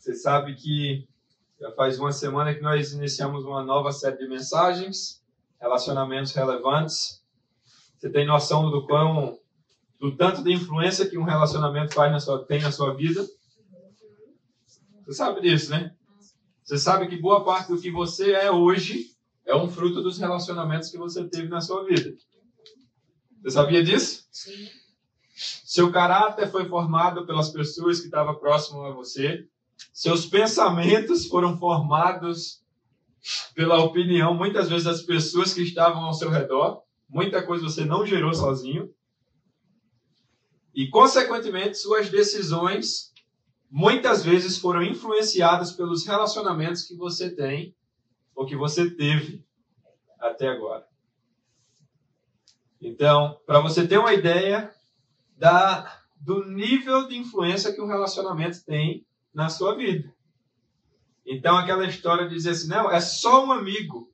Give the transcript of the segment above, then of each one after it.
Você sabe que já faz uma semana que nós iniciamos uma nova série de mensagens, relacionamentos relevantes. Você tem noção do tanto de influência que um relacionamento tem na sua vida? Você sabe disso, né? Você sabe que boa parte do que você é hoje é um fruto dos relacionamentos que você teve na sua vida. Você sabia disso? Sim. Seu caráter foi formado pelas pessoas que estavam próximas a você. Seus pensamentos foram formados pela opinião, muitas vezes, das pessoas que estavam ao seu redor. Muita coisa você não gerou sozinho. E, consequentemente, suas decisões, muitas vezes, foram influenciadas pelos relacionamentos que você tem ou que você teve até agora. Então, para você ter uma ideia do nível de influência que um relacionamento tem na sua vida. Então, aquela história de dizer assim, não, é só um amigo.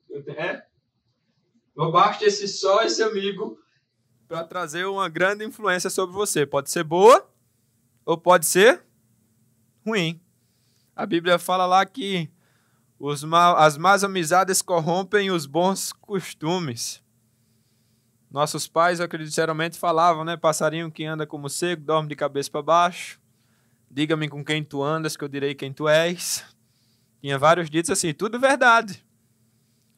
Não basta esse amigo para trazer uma grande influência sobre você. Pode ser boa ou pode ser ruim. A Bíblia fala lá que as más amizades corrompem os bons costumes. Nossos pais, eu acredito, geralmente falavam, né? Passarinho que anda como cego, dorme de cabeça para baixo. Diga-me com quem tu andas, que eu direi quem tu és. Tinha vários ditos assim, tudo verdade.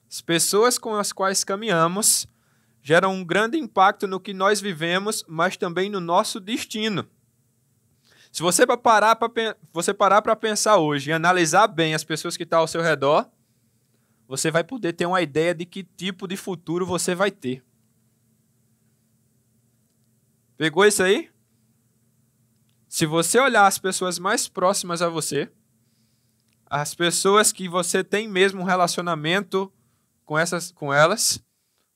As pessoas com as quais caminhamos geram um grande impacto no que nós vivemos, mas também no nosso destino. Se você parar para pensar hoje e analisar bem as pessoas que estão ao seu redor, você vai poder ter uma ideia de que tipo de futuro você vai ter. Pegou isso aí? Se você olhar as pessoas mais próximas a você, as pessoas que você tem mesmo um relacionamento com elas,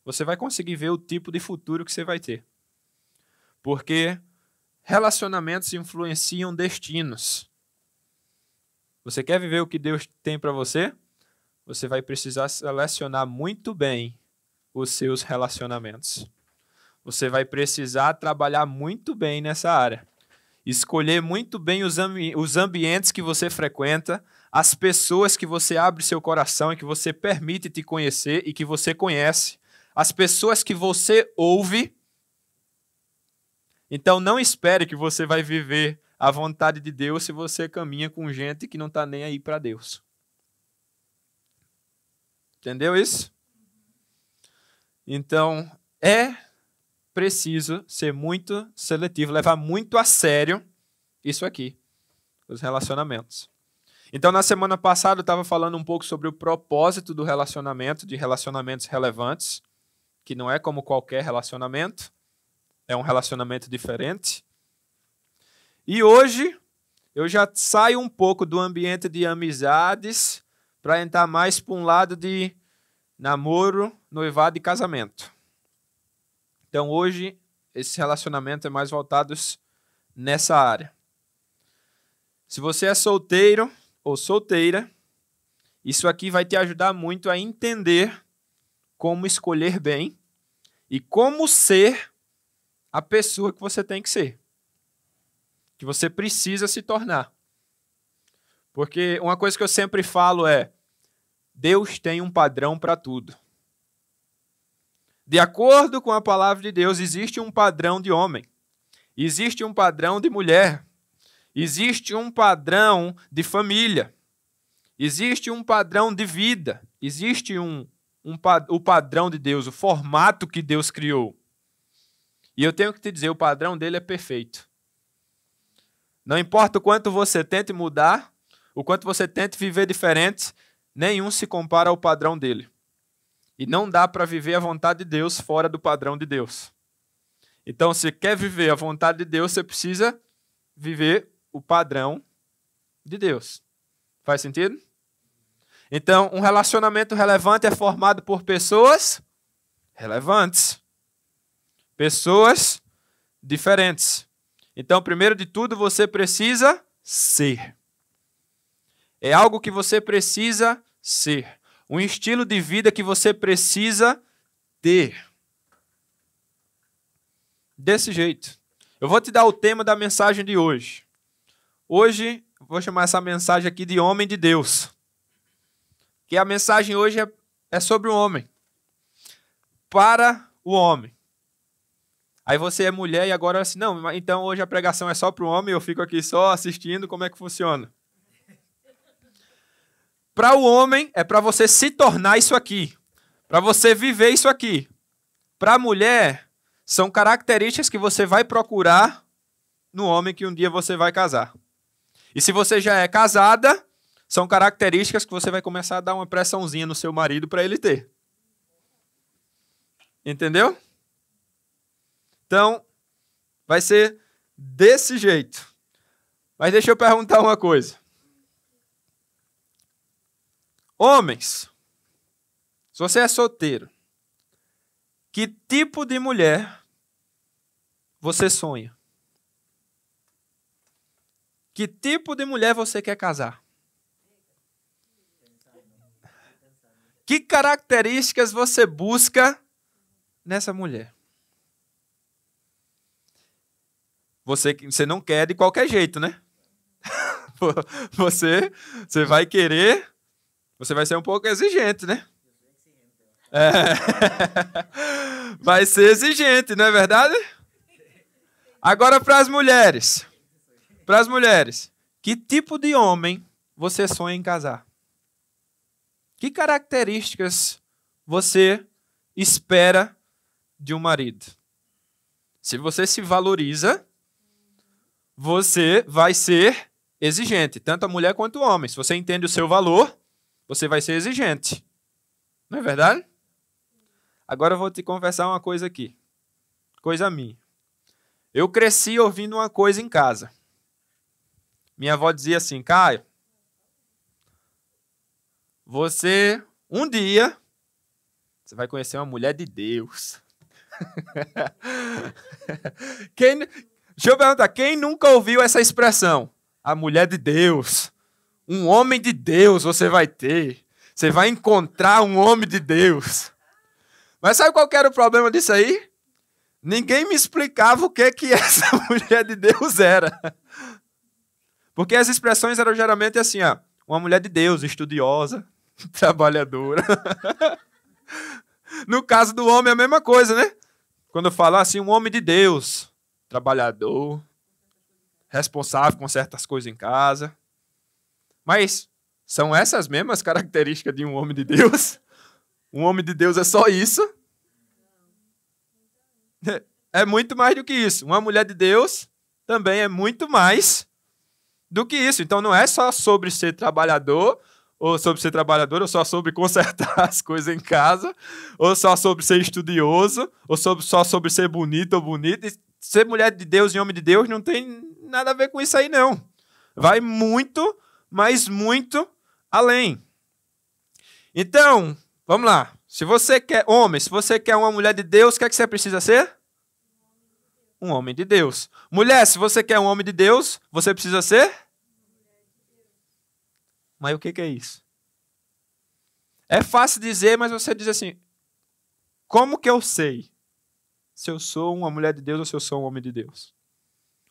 você vai conseguir ver o tipo de futuro que você vai ter. Porque relacionamentos influenciam destinos. Você quer viver o que Deus tem para você? Você vai precisar selecionar muito bem os seus relacionamentos. Você vai precisar trabalhar muito bem nessa área. Escolher muito bem os ambientes que você frequenta, as pessoas que você abre seu coração e que você permite te conhecer e que você conhece, as pessoas que você ouve. Então não espere que você vai viver a vontade de Deus se você caminha com gente que não está nem aí para Deus. Entendeu isso? Então é preciso ser muito seletivo, levar muito a sério isso aqui, os relacionamentos. Então, na semana passada, eu estava falando um pouco sobre o propósito do relacionamento, de relacionamentos relevantes, que não é como qualquer relacionamento, é um relacionamento diferente. E hoje, eu já saio um pouco do ambiente de amizades para entrar mais para um lado de namoro, noivado e casamento. Então, hoje, esse relacionamento é mais voltado nessa área. Se você é solteiro ou solteira, isso aqui vai te ajudar muito a entender como escolher bem e como ser a pessoa que você tem que ser, que você precisa se tornar. Porque uma coisa que eu sempre falo é, Deus tem um padrão para tudo. De acordo com a palavra de Deus, existe um padrão de homem, existe um padrão de mulher, existe um padrão de família, existe um padrão de vida, existe o padrão de Deus, o formato que Deus criou. E eu tenho que te dizer, o padrão dele é perfeito. Não importa o quanto você tente mudar, o quanto você tente viver diferente, nenhum se compara ao padrão dele. E não dá para viver a vontade de Deus fora do padrão de Deus. Então, se quer viver a vontade de Deus, você precisa viver o padrão de Deus. Faz sentido? Então, um relacionamento relevante é formado por pessoas relevantes. Pessoas diferentes. Então, primeiro de tudo, você precisa ser. É algo que você precisa ser. Um estilo de vida que você precisa ter. Desse jeito. Eu vou te dar o tema da mensagem de hoje. Hoje, vou chamar essa mensagem aqui de homem de Deus. Que a mensagem hoje é sobre o homem. Para o homem. Aí você é mulher e agora assim, não, então hoje a pregação é só para o homem, eu fico aqui só assistindo, como é que funciona? Para o homem é para você se tornar isso aqui. Para você viver isso aqui. Para a mulher, são características que você vai procurar no homem que um dia você vai casar. E se você já é casada, são características que você vai começar a dar uma pressãozinha no seu marido para ele ter. Entendeu? Então, vai ser desse jeito. Mas deixa eu perguntar uma coisa. Homens, se você é solteiro, que tipo de mulher você sonha? Que tipo de mulher você quer casar? Que características você busca nessa mulher? Você não quer de qualquer jeito, né? Você vai querer, você vai ser um pouco exigente, né? Vai ser exigente, não é verdade? Agora para as mulheres. Para as mulheres, que tipo de homem você sonha em casar? Que características você espera de um marido? Se você se valoriza, você vai ser exigente, tanto a mulher quanto o homem. Se você entende o seu valor, você vai ser exigente. Não é verdade? Agora eu vou te confessar uma coisa aqui. Coisa minha. Eu cresci ouvindo uma coisa em casa. Minha avó dizia assim, Caio, você, um dia, você vai conhecer uma mulher de Deus. Deixa eu perguntar, quem nunca ouviu essa expressão? A mulher de Deus. Um homem de Deus você vai ter. Você vai encontrar um homem de Deus. Mas sabe qual que era o problema disso aí? Ninguém me explicava o que essa mulher de Deus era. Porque as expressões eram geralmente assim, ó, uma mulher de Deus, estudiosa, trabalhadora. No caso do homem é a mesma coisa, né? Quando eu falo assim, um homem de Deus, trabalhador, responsável com certas coisas em casa. Mas são essas mesmas características de um homem de Deus? Um homem de Deus é só isso? É muito mais do que isso. Uma mulher de Deus também é muito mais do que isso. Então não é só sobre ser trabalhador, ou sobre ser trabalhador, ou só sobre consertar as coisas em casa, ou só sobre ser estudioso, ou só sobre ser bonito ou bonita. E ser mulher de Deus e homem de Deus não tem nada a ver com isso aí, não. Vai muito, mas muito além. Então, vamos lá. Se você quer, homem, se você quer uma mulher de Deus, o que é que você precisa ser? Um homem de Deus. Mulher, se você quer um homem de Deus, você precisa ser? Mas o que é isso? É fácil dizer, mas você diz assim, como que eu sei se eu sou uma mulher de Deus ou se eu sou um homem de Deus?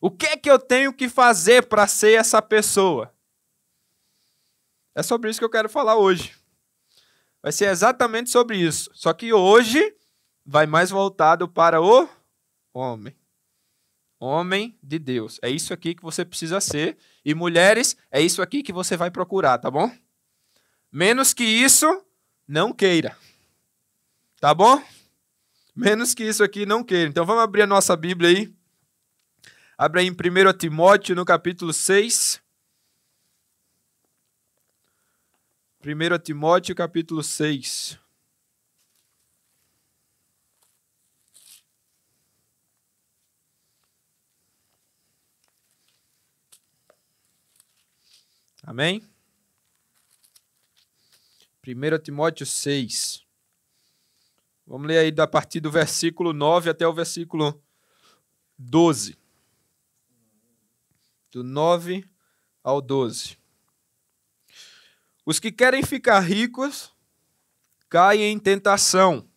O que é que eu tenho que fazer para ser essa pessoa? É sobre isso que eu quero falar hoje. Vai ser exatamente sobre isso. Só que hoje vai mais voltado para o homem. Homem de Deus. É isso aqui que você precisa ser. E mulheres, é isso aqui que você vai procurar, tá bom? Menos que isso, não queira. Tá bom? Menos que isso aqui, não queira. Então vamos abrir a nossa Bíblia aí. Abre aí em 1 Timóteo, no capítulo 6. 1 Timóteo, capítulo 6. Amém? 1 Timóteo 6. Vamos ler aí a partir do versículo 9 até o versículo 12. Do 9 ao 12. Os que querem ficar ricos caem em tentação,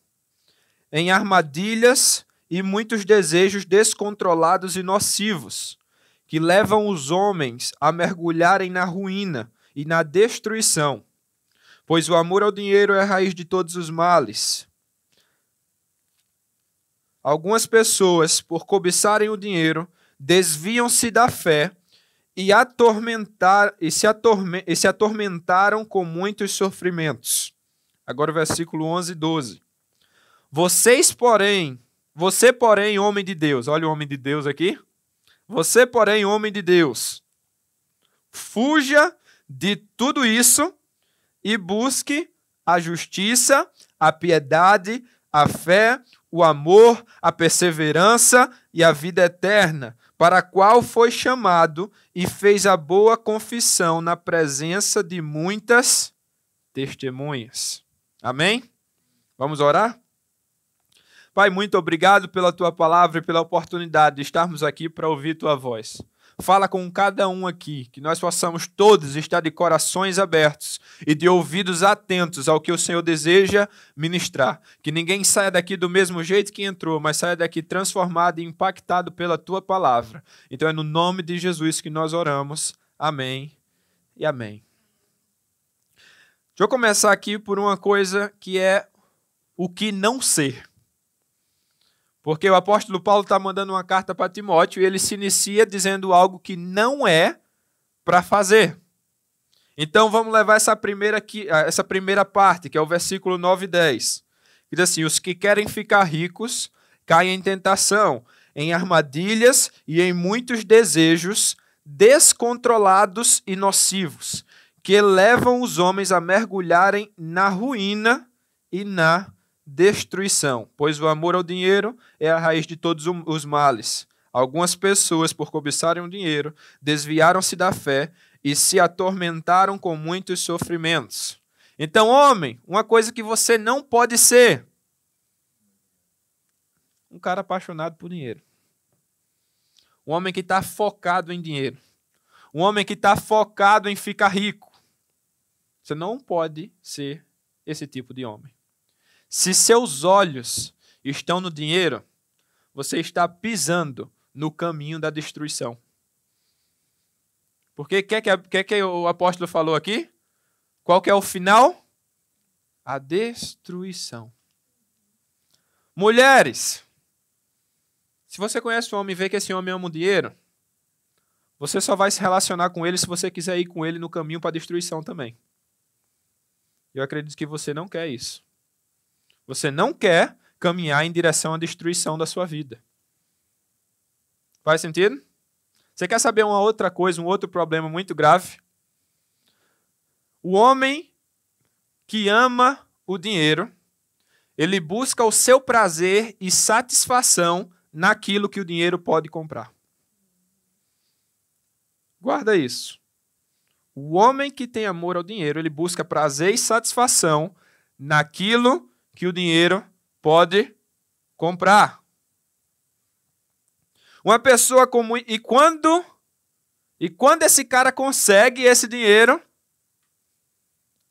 em armadilhas e muitos desejos descontrolados e nocivos, que levam os homens a mergulharem na ruína e na destruição. Pois o amor ao dinheiro é a raiz de todos os males. Algumas pessoas, por cobiçarem o dinheiro, desviam-se da fé e se atormentaram com muitos sofrimentos. Agora o versículo 11 e 12. Você, porém, homem de Deus, olha o homem de Deus aqui. Você, porém, homem de Deus, fuja de tudo isso e busque a justiça, a piedade, a fé, o amor, a perseverança e a vida eterna, para a qual foi chamado e fez a boa confissão na presença de muitas testemunhas. Amém? Vamos orar? Pai, muito obrigado pela Tua palavra e pela oportunidade de estarmos aqui para ouvir Tua voz. Fala com cada um aqui, que nós possamos todos estar de corações abertos e de ouvidos atentos ao que o Senhor deseja ministrar. Que ninguém saia daqui do mesmo jeito que entrou, mas saia daqui transformado e impactado pela Tua palavra. Então é no nome de Jesus que nós oramos. Amém e amém. Deixa eu começar aqui por uma coisa que é o que não ser. Porque o apóstolo Paulo está mandando uma carta para Timóteo e ele se inicia dizendo algo que não é para fazer. Então vamos levar essa primeira parte, que é o versículo 9 e 10. Que diz assim: os que querem ficar ricos caem em tentação, em armadilhas e em muitos desejos descontrolados e nocivos, que levam os homens a mergulharem na ruína e na destruição, pois o amor ao dinheiro é a raiz de todos os males. Algumas pessoas, por cobiçarem o dinheiro, desviaram-se da fé e se atormentaram com muitos sofrimentos. Então, homem, uma coisa que você não pode ser: um cara apaixonado por dinheiro. Um homem que está focado em dinheiro. Um homem que está focado em ficar rico. Você não pode ser esse tipo de homem. Se seus olhos estão no dinheiro, você está pisando no caminho da destruição. Porque o que o apóstolo falou aqui? Qual que é o final? A destruição. Mulheres, se você conhece um homem e vê que esse homem ama o dinheiro, você só vai se relacionar com ele se você quiser ir com ele no caminho para a destruição também. Eu acredito que você não quer isso. Você não quer caminhar em direção à destruição da sua vida. Faz sentido? Você quer saber uma outra coisa, um outro problema muito grave? O homem que ama o dinheiro, ele busca o seu prazer e satisfação naquilo que o dinheiro pode comprar. Guarda isso. O homem que tem amor ao dinheiro, ele busca prazer e satisfação naquilo que o dinheiro pode comprar. Uma pessoa comum. E quando esse cara consegue esse dinheiro,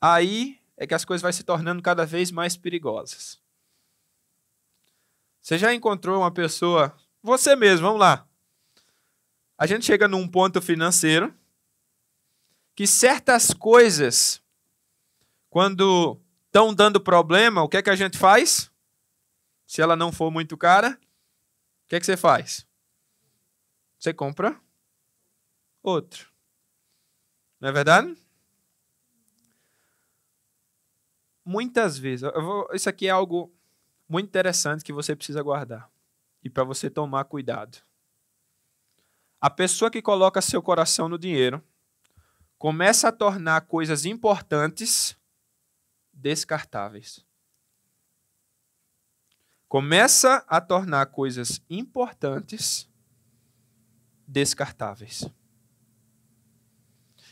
aí é que as coisas vão se tornando cada vez mais perigosas. Você já encontrou uma pessoa, você mesmo, vamos lá. A gente chega num ponto financeiro que certas coisas, quando estão dando problema, o que é que a gente faz? Se ela não for muito cara, o que é que você faz? Você compra outro. Não é verdade? Muitas vezes, isso aqui é algo muito interessante que você precisa guardar e para você tomar cuidado. A pessoa que coloca seu coração no dinheiro começa a tornar coisas importantes descartáveis. Começa a tornar coisas importantes descartáveis.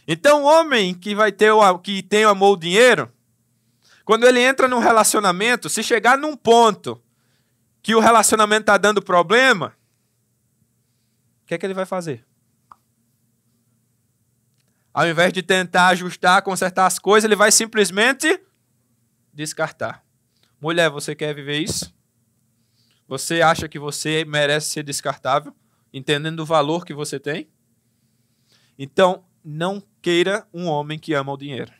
Então, o homem que tem amor ao dinheiro, quando ele entra num relacionamento, se chegar num ponto que o relacionamento está dando problema, o que é que ele vai fazer? Ao invés de tentar ajustar, consertar as coisas, ele vai simplesmente descartar. Mulher, você quer viver isso? Você acha que você merece ser descartável, entendendo o valor que você tem? Então, não queira um homem que ama o dinheiro.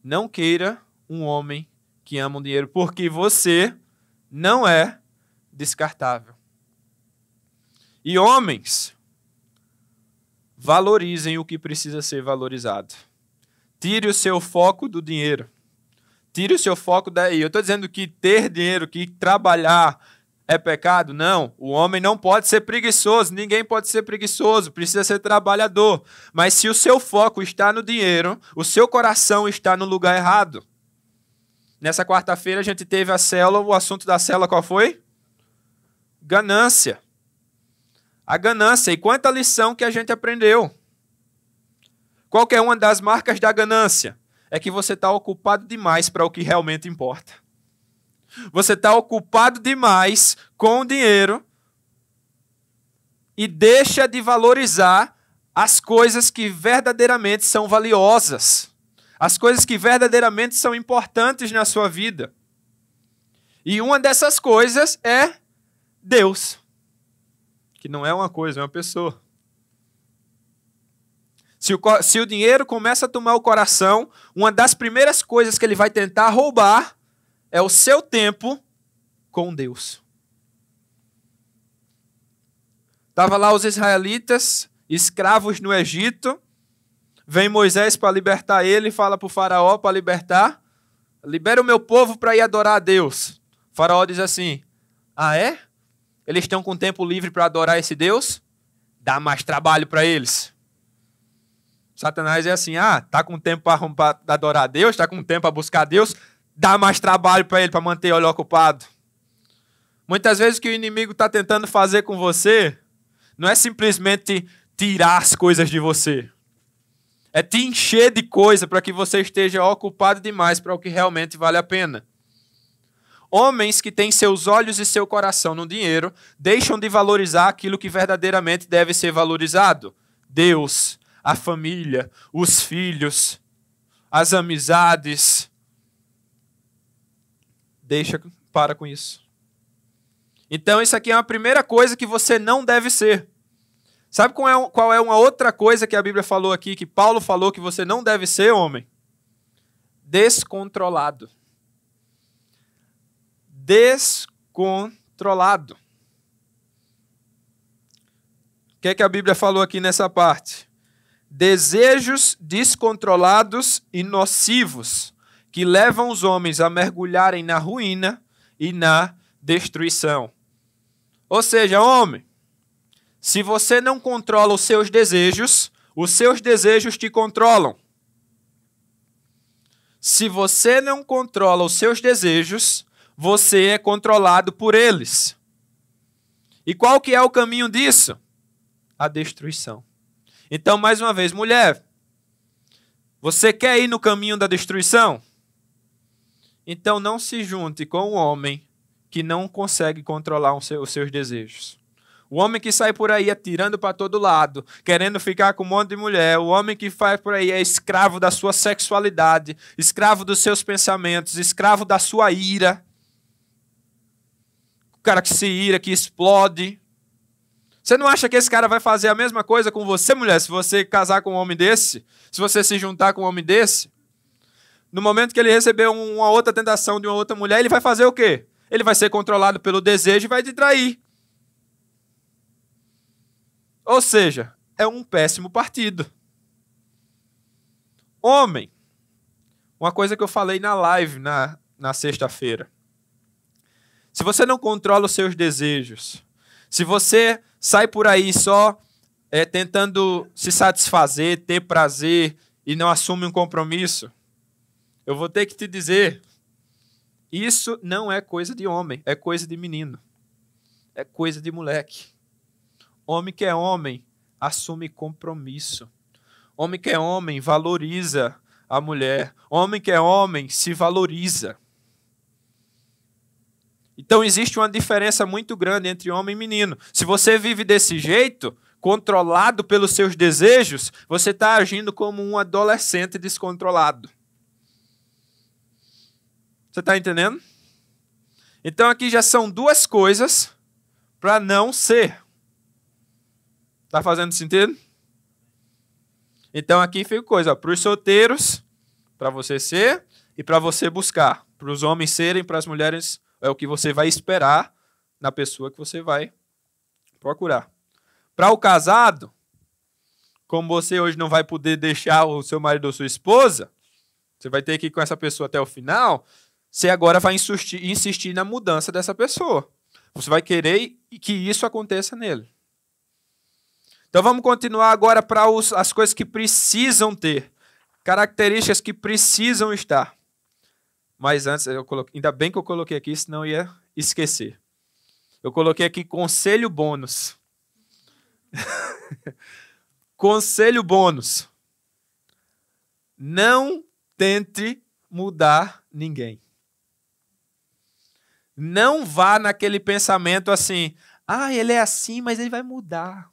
Não queira um homem que ama o dinheiro, porque você não é descartável. E homens, valorizem o que precisa ser valorizado. Tire o seu foco do dinheiro. Tire o seu foco daí. Eu estou dizendo que ter dinheiro, que trabalhar é pecado? Não. O homem não pode ser preguiçoso. Ninguém pode ser preguiçoso. Precisa ser trabalhador. Mas se o seu foco está no dinheiro, o seu coração está no lugar errado. Nessa quarta-feira a gente teve a célula. O assunto da célula qual foi? Ganância. A ganância. E quanta lição que a gente aprendeu. Qual que é uma das marcas da ganância? É que você está ocupado demais para o que realmente importa. Você está ocupado demais com o dinheiro e deixa de valorizar as coisas que verdadeiramente são valiosas. As coisas que verdadeiramente são importantes na sua vida. E uma dessas coisas é Deus. Que não é uma coisa, é uma pessoa. Se o dinheiro começa a tomar o coração, uma das primeiras coisas que ele vai tentar roubar é o seu tempo com Deus. Estava lá os israelitas, escravos no Egito. Vem Moisés para libertar ele e fala para o faraó para libertar. Libera o meu povo para ir adorar a Deus. O faraó diz assim, ah é? Eles estão com tempo livre para adorar esse Deus? Dá mais trabalho para eles. Satanás é assim, tá com tempo para adorar a Deus, está com tempo para buscar a Deus, dá mais trabalho para ele, para manter ele ocupado. Muitas vezes o que o inimigo está tentando fazer com você não é simplesmente tirar as coisas de você. É te encher de coisa para que você esteja ocupado demais para o que realmente vale a pena. Homens que têm seus olhos e seu coração no dinheiro deixam de valorizar aquilo que verdadeiramente deve ser valorizado. Deus, a família, os filhos, as amizades. Para com isso. Então, isso aqui é a primeira coisa que você não deve ser. Sabe qual é uma outra coisa que a Bíblia falou aqui, que Paulo falou que você não deve ser, homem? Descontrolado. Descontrolado. O que é que a Bíblia falou aqui nessa parte? Desejos descontrolados e nocivos que levam os homens a mergulharem na ruína e na destruição. Ou seja, homem, se você não controla os seus desejos te controlam. Se você não controla os seus desejos, você é controlado por eles. E qual que é o caminho disso? A destruição. Então, mais uma vez, mulher, você quer ir no caminho da destruição? Então não se junte com um homem que não consegue controlar os seus desejos. O homem que sai por aí atirando para todo lado, querendo ficar com um monte de mulher, o homem que faz por aí é escravo da sua sexualidade, escravo dos seus pensamentos, escravo da sua ira. O cara que se ira, que explode. Você não acha que esse cara vai fazer a mesma coisa com você, mulher, se você casar com um homem desse? Se você se juntar com um homem desse? No momento que ele receber uma outra tentação de uma outra mulher, ele vai fazer o quê? Ele vai ser controlado pelo desejo e vai te trair. Ou seja, é um péssimo partido. Homem, uma coisa que eu falei na live na sexta-feira. Se você não controla os seus desejos, se você sai por aí só tentando se satisfazer, ter prazer e não assume um compromisso, eu vou ter que te dizer, isso não é coisa de homem, é coisa de menino. É coisa de moleque. Homem que é homem, assume compromisso. Homem que é homem, valoriza a mulher. Homem que é homem, se valoriza. Então existe uma diferença muito grande entre homem e menino. Se você vive desse jeito, controlado pelos seus desejos, você está agindo como um adolescente descontrolado. Você está entendendo? Então aqui já são duas coisas para não ser. Está fazendo sentido? Então aqui fica coisa, para os solteiros, para você ser e para você buscar. Para os homens serem, para as mulheres, é o que você vai esperar na pessoa que você vai procurar. Para o casado, como você hoje não vai poder deixar o seu marido ou sua esposa, você vai ter que ir com essa pessoa até o final, você agora vai insistir na mudança dessa pessoa. Você vai querer que isso aconteça nele. Então vamos continuar agora para as coisas que precisam ter. Características que precisam estar. Mas antes, ainda bem que eu coloquei aqui, senão eu ia esquecer. Eu coloquei aqui conselho bônus. Conselho bônus. Não tente mudar ninguém. Não vá naquele pensamento assim, ele é assim, mas ele vai mudar.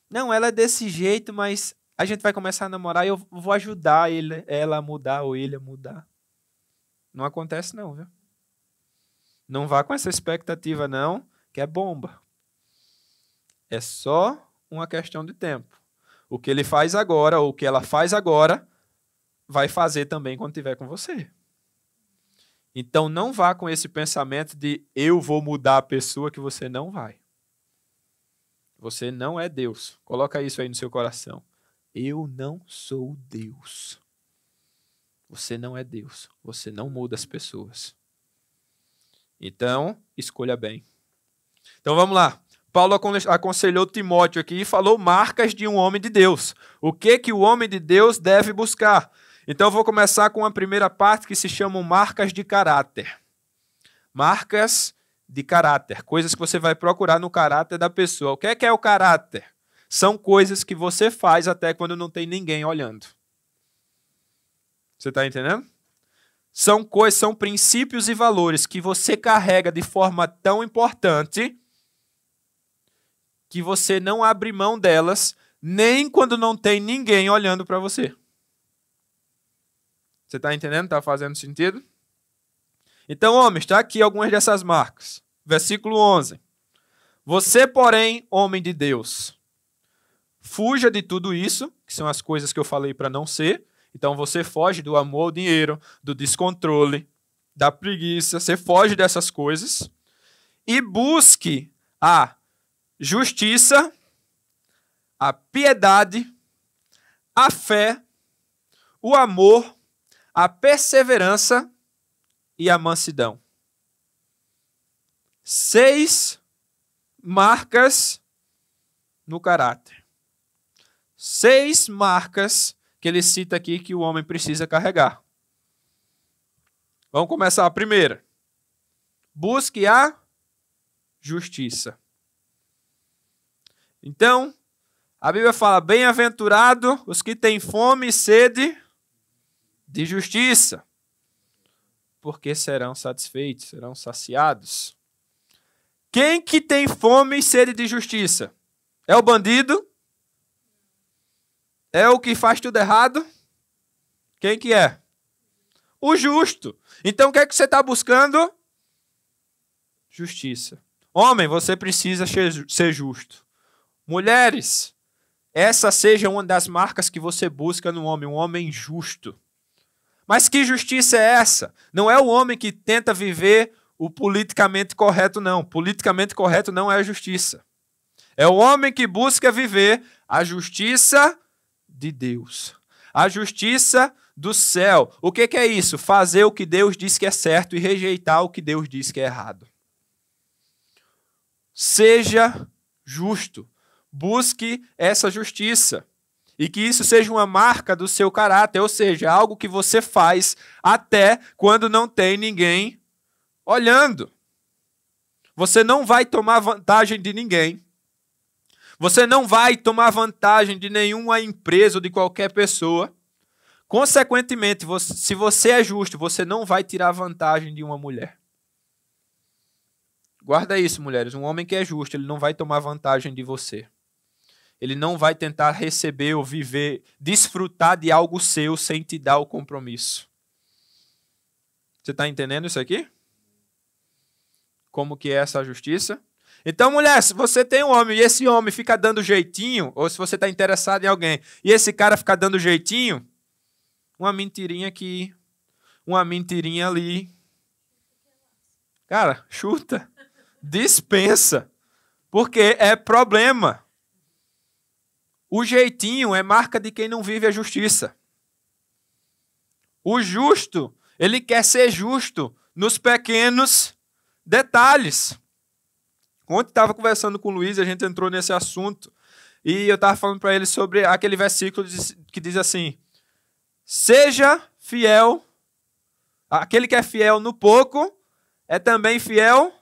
Não, ela é desse jeito, mas a gente vai começar a namorar e eu vou ajudar ela a mudar ou ele a mudar. Não acontece não, viu? Não vá com essa expectativa não, que é bomba. É só uma questão de tempo. O que ele faz agora, ou o que ela faz agora, vai fazer também quando estiver com você. Então não vá com esse pensamento de eu vou mudar a pessoa, que você não vai. Você não é Deus. Coloca isso aí no seu coração. Eu não sou Deus. Você não é Deus. Você não muda as pessoas. Então, escolha bem. Então vamos lá. Paulo aconselhou Timóteo aqui e falou marcas de um homem de Deus. O que o homem de Deus deve buscar? Então eu vou começar com a primeira parte que se chamam marcas de caráter. Marcas de caráter, coisas que você vai procurar no caráter da pessoa. O que é o caráter? São coisas que você faz até quando não tem ninguém olhando. Você está entendendo? São princípios e valores que você carrega de forma tão importante que você não abre mão delas nem quando não tem ninguém olhando para você. Você está entendendo? Está fazendo sentido? Então, homens, está aqui algumas dessas marcas. Versículo 11. Você, porém, homem de Deus, fuja de tudo isso, que são as coisas que eu falei para não ser. Então, você foge do amor ao dinheiro, do descontrole, da preguiça. Você foge dessas coisas e busque a justiça, a piedade, a fé, o amor, a perseverança e a mansidão. 6 marcas no caráter. 6 marcas que ele cita aqui que o homem precisa carregar. Vamos começar a primeira. Busque a justiça. Então, a Bíblia fala, bem-aventurado os que têm fome e sede de justiça, porque serão satisfeitos, serão saciados. Quem que tem fome e sede de justiça? É o bandido? É o que faz tudo errado? Quem que é? O justo. Então o que é que você está buscando? Justiça. Homem, você precisa ser justo. Mulheres, essa seja uma das marcas que você busca no homem, um homem justo. Mas que justiça é essa? Não é o homem que tenta viver o politicamente correto, não. Politicamente correto não é a justiça. É o homem que busca viver a justiça de Deus. A justiça do céu. O que é isso? Fazer o que Deus diz que é certo e rejeitar o que Deus diz que é errado. Seja justo. Busque essa justiça. E que isso seja uma marca do seu caráter, ou seja, algo que você faz até quando não tem ninguém olhando. Você não vai tomar vantagem de ninguém. Você não vai tomar vantagem de nenhuma empresa ou de qualquer pessoa. Consequentemente, se você é justo, você não vai tirar vantagem de uma mulher. Guarda isso, mulheres. Um homem que é justo, ele não vai tomar vantagem de você. Ele não vai tentar receber ou viver, desfrutar de algo seu sem te dar o compromisso. Você está entendendo isso aqui? Como que é essa justiça? Então, mulher, se você tem um homem e esse homem fica dando jeitinho, ou se você está interessado em alguém e esse cara fica dando jeitinho, uma mentirinha aqui, uma mentirinha ali. Cara, chuta. Dispensa. Porque é problema. O jeitinho é marca de quem não vive a justiça. O justo, ele quer ser justo nos pequenos detalhes. Ontem estava conversando com o Luiz, a gente entrou nesse assunto, e eu estava falando para ele sobre aquele versículo que diz assim: seja fiel, aquele que é fiel no pouco, é também fiel.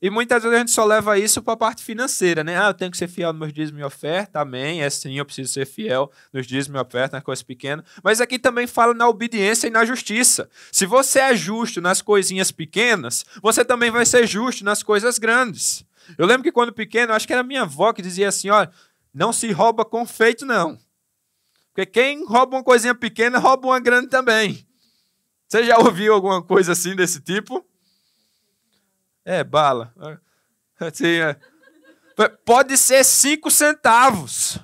E muitas vezes a gente só leva isso para a parte financeira, né? Eu tenho que ser fiel nos meus dízimos e oferta, amém, é sim, eu preciso ser fiel nos dízimos e oferta, nas coisas pequenas. Mas aqui também fala na obediência e na justiça. Se você é justo nas coisinhas pequenas, você também vai ser justo nas coisas grandes. Eu lembro que quando pequeno, acho que era minha avó que dizia assim, olha, não se rouba com feito, não. Porque quem rouba uma coisinha pequena, rouba uma grande também. Você já ouviu alguma coisa assim desse tipo? Bala. Assim, pode ser 5 centavos.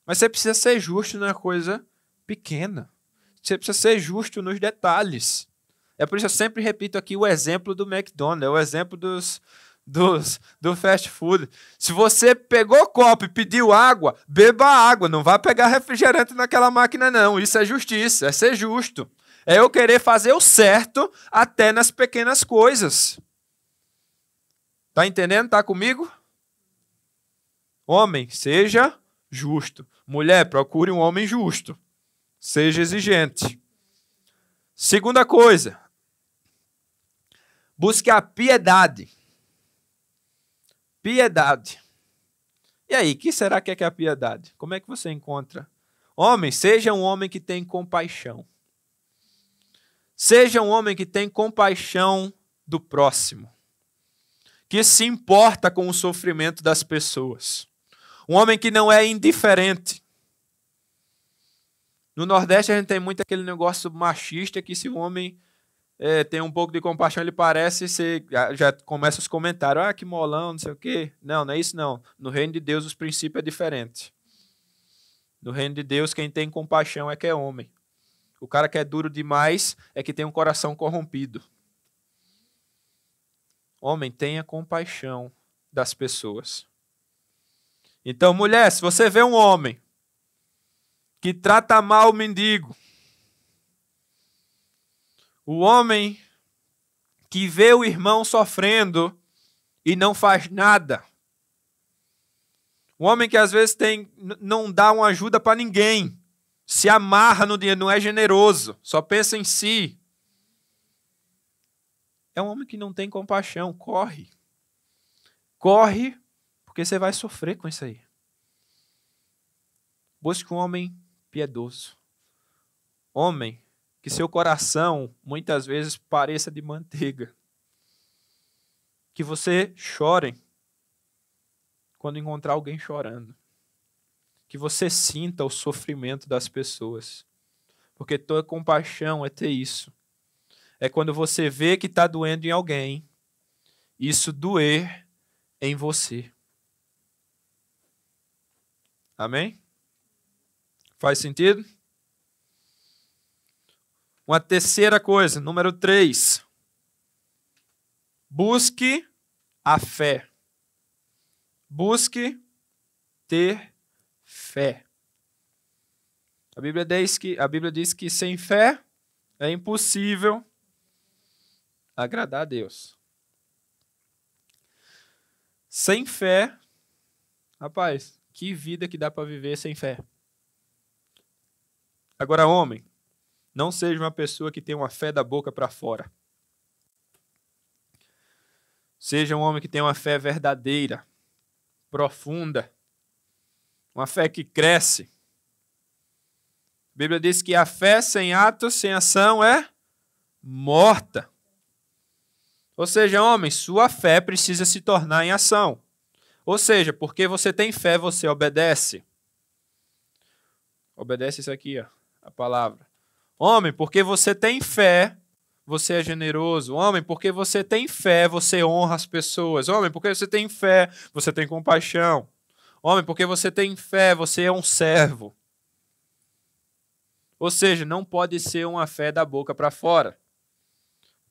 Mas você precisa ser justo na coisa pequena. Você precisa ser justo nos detalhes. É por isso que eu sempre repito aqui o exemplo do McDonald's, o exemplo do fast food. Se você pegou o copo e pediu água, beba água. Não vá pegar refrigerante naquela máquina, não. Isso é justiça, é ser justo. É eu querer fazer o certo até nas pequenas coisas. Tá entendendo? Tá comigo? Homem, seja justo. Mulher, procure um homem justo. Seja exigente. Segunda coisa. Busque a piedade. Piedade. E aí, o que será que é a piedade? Como é que você encontra? Homem, seja um homem que tem compaixão. Seja um homem que tem compaixão do próximo, que se importa com o sofrimento das pessoas. Um homem que não é indiferente. No Nordeste a gente tem muito aquele negócio machista que se o homem tem um pouco de compaixão, ele parece ser, já começa os comentários, que molão, não sei o quê. Não, não é isso não. No reino de Deus os princípios é diferente. No reino de Deus quem tem compaixão é que é homem. O cara que é duro demais é que tem um coração corrompido. Homem, tenha compaixão das pessoas. Então, mulher, se você vê um homem que trata mal o mendigo, o homem que vê o irmão sofrendo e não faz nada, um homem que às vezes não dá uma ajuda para ninguém, se amarra no dinheiro, não é generoso, só pensa em si. É um homem que não tem compaixão. Corre. Corre, porque você vai sofrer com isso aí. Busque um homem piedoso. Homem que seu coração muitas vezes pareça de manteiga. Que você chore quando encontrar alguém chorando. Que você sinta o sofrimento das pessoas. Porque toda compaixão é ter isso. É quando você vê que está doendo em alguém, isso doer em você. Amém? Faz sentido? Uma terceira coisa, número 3. Busque a fé. Busque ter fé. A Bíblia diz que sem fé é impossível agradar a Deus. Sem fé, rapaz, que vida que dá para viver sem fé. Agora, homem, não seja uma pessoa que tem uma fé da boca para fora. Seja um homem que tem uma fé verdadeira, profunda, uma fé que cresce. A Bíblia diz que a fé sem atos, sem ação é morta. Ou seja, homem, sua fé precisa se tornar em ação. Ou seja, porque você tem fé, você obedece. Obedece isso aqui, ó, a palavra. Homem, porque você tem fé, você é generoso. Homem, porque você tem fé, você honra as pessoas. Homem, porque você tem fé, você tem compaixão. Homem, porque você tem fé, você é um servo. Ou seja, não pode ser uma fé da boca para fora.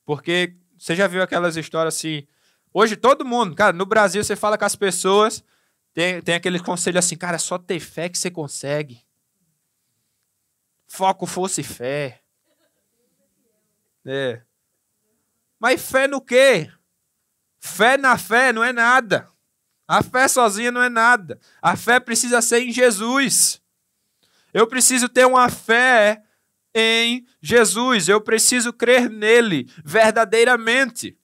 Porque você já viu aquelas histórias assim... Hoje todo mundo, cara, no Brasil você fala com as pessoas, tem aquele conselho assim, cara, é só ter fé que você consegue. Foco, força e fé. É. Mas fé no quê? Fé na fé não é nada. A fé sozinha não é nada. A fé precisa ser em Jesus. Eu preciso ter uma fé em Jesus. Eu preciso crer nele verdadeiramente.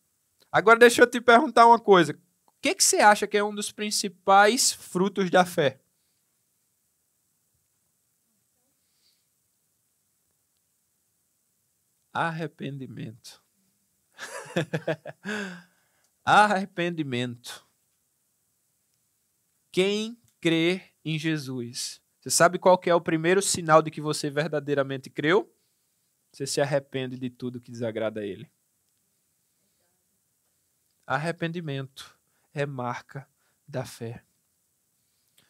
Agora deixa eu te perguntar uma coisa. O que você acha que é um dos principais frutos da fé? Arrependimento. Arrependimento. Quem crê em Jesus? Você sabe qual que é o primeiro sinal de que você verdadeiramente creu? Você se arrepende de tudo que desagrada a Ele. Arrependimento é marca da fé.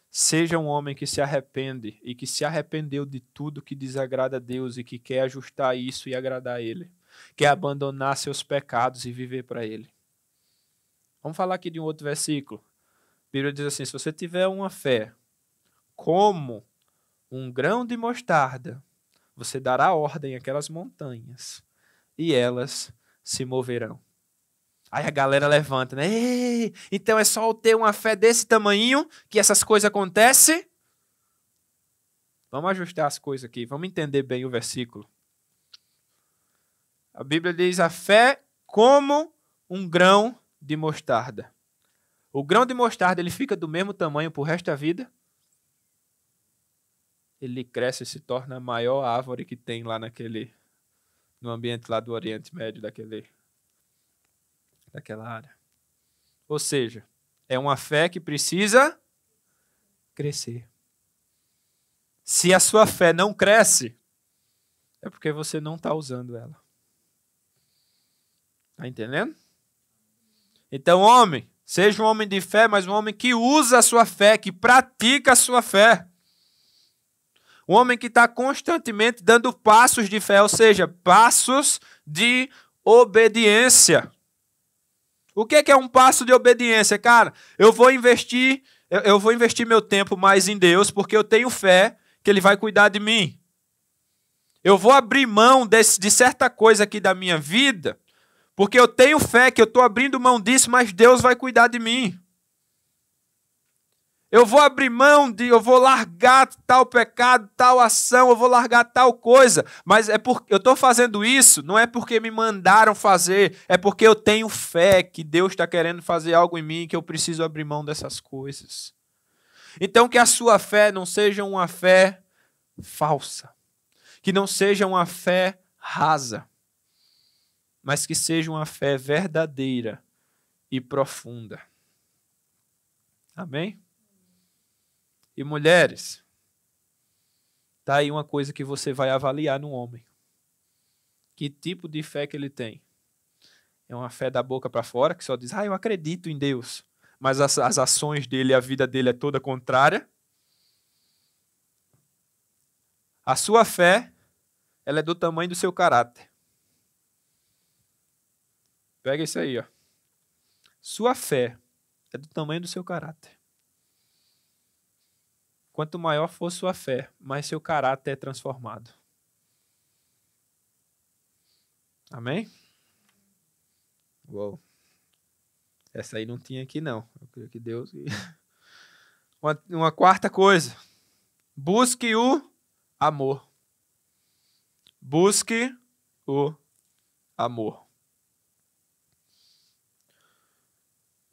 Seja um homem que se arrepende e que se arrependeu de tudo que desagrada a Deus e que quer ajustar isso e agradar a Ele. Quer abandonar seus pecados e viver para Ele. Vamos falar aqui de um outro versículo. A Bíblia diz assim, se você tiver uma fé como um grão de mostarda, você dará ordem àquelas montanhas e elas se moverão. Aí a galera levanta, né? Ei, então é só eu ter uma fé desse tamanho que essas coisas acontecem? Vamos ajustar as coisas aqui, vamos entender bem o versículo. A Bíblia diz a fé como um grão de mostarda. O grão de mostarda, ele fica do mesmo tamanho pro resto da vida? Ele cresce e se torna a maior árvore que tem lá no ambiente lá do Oriente Médio, daquela área. Ou seja, é uma fé que precisa crescer. Se a sua fé não cresce, é porque você não está usando ela. Está entendendo? Então, homem, seja um homem de fé, mas um homem que usa a sua fé, que pratica a sua fé. Um homem que está constantemente dando passos de fé, ou seja, passos de obediência. O que é um passo de obediência? Cara, eu vou investir meu tempo mais em Deus, porque eu tenho fé que Ele vai cuidar de mim. Eu vou abrir mão de certa coisa aqui da minha vida, porque eu tenho fé que eu estou abrindo mão disso, mas Deus vai cuidar de mim. Eu vou abrir mão eu vou largar tal pecado, tal ação, eu vou largar tal coisa. Mas eu estou fazendo isso, não é porque me mandaram fazer, é porque eu tenho fé que Deus está querendo fazer algo em mim, que eu preciso abrir mão dessas coisas. Então que a sua fé não seja uma fé falsa, que não seja uma fé rasa, mas que seja uma fé verdadeira e profunda. Amém? E mulheres, tá aí uma coisa que você vai avaliar no homem. Que tipo de fé que ele tem? É uma fé da boca para fora, que só diz, eu acredito em Deus. Mas as ações dele, a vida dele é toda contrária. A sua fé, ela é do tamanho do seu caráter. Pega isso aí, ó. Sua fé é do tamanho do seu caráter. Quanto maior for sua fé, mais seu caráter é transformado. Amém? Uou. Essa aí não tinha aqui, não. Eu creio que Deus... Uma quarta coisa. Busque o amor. Busque o amor.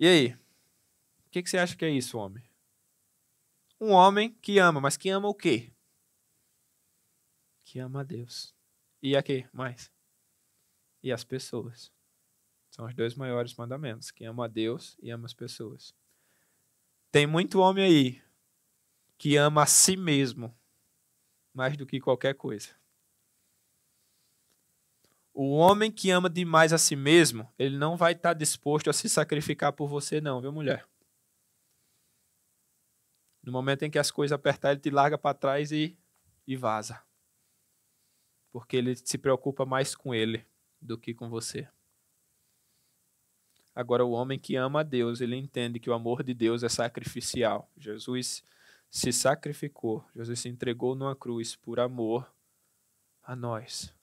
E aí? O que você acha que é isso, homem? Um homem que ama, mas que ama o quê? Que ama a Deus. E a quê mais? E as pessoas. São os dois maiores mandamentos. Que ama a Deus e ama as pessoas. Tem muito homem aí que ama a si mesmo mais do que qualquer coisa. O homem que ama demais a si mesmo, ele não vai estar disposto a se sacrificar por você não, viu, mulher? No momento em que as coisas apertar, ele te larga para trás e vaza. Porque ele se preocupa mais com ele do que com você. Agora, o homem que ama a Deus, ele entende que o amor de Deus é sacrificial. Jesus se sacrificou, Jesus se entregou numa cruz por amor a nós.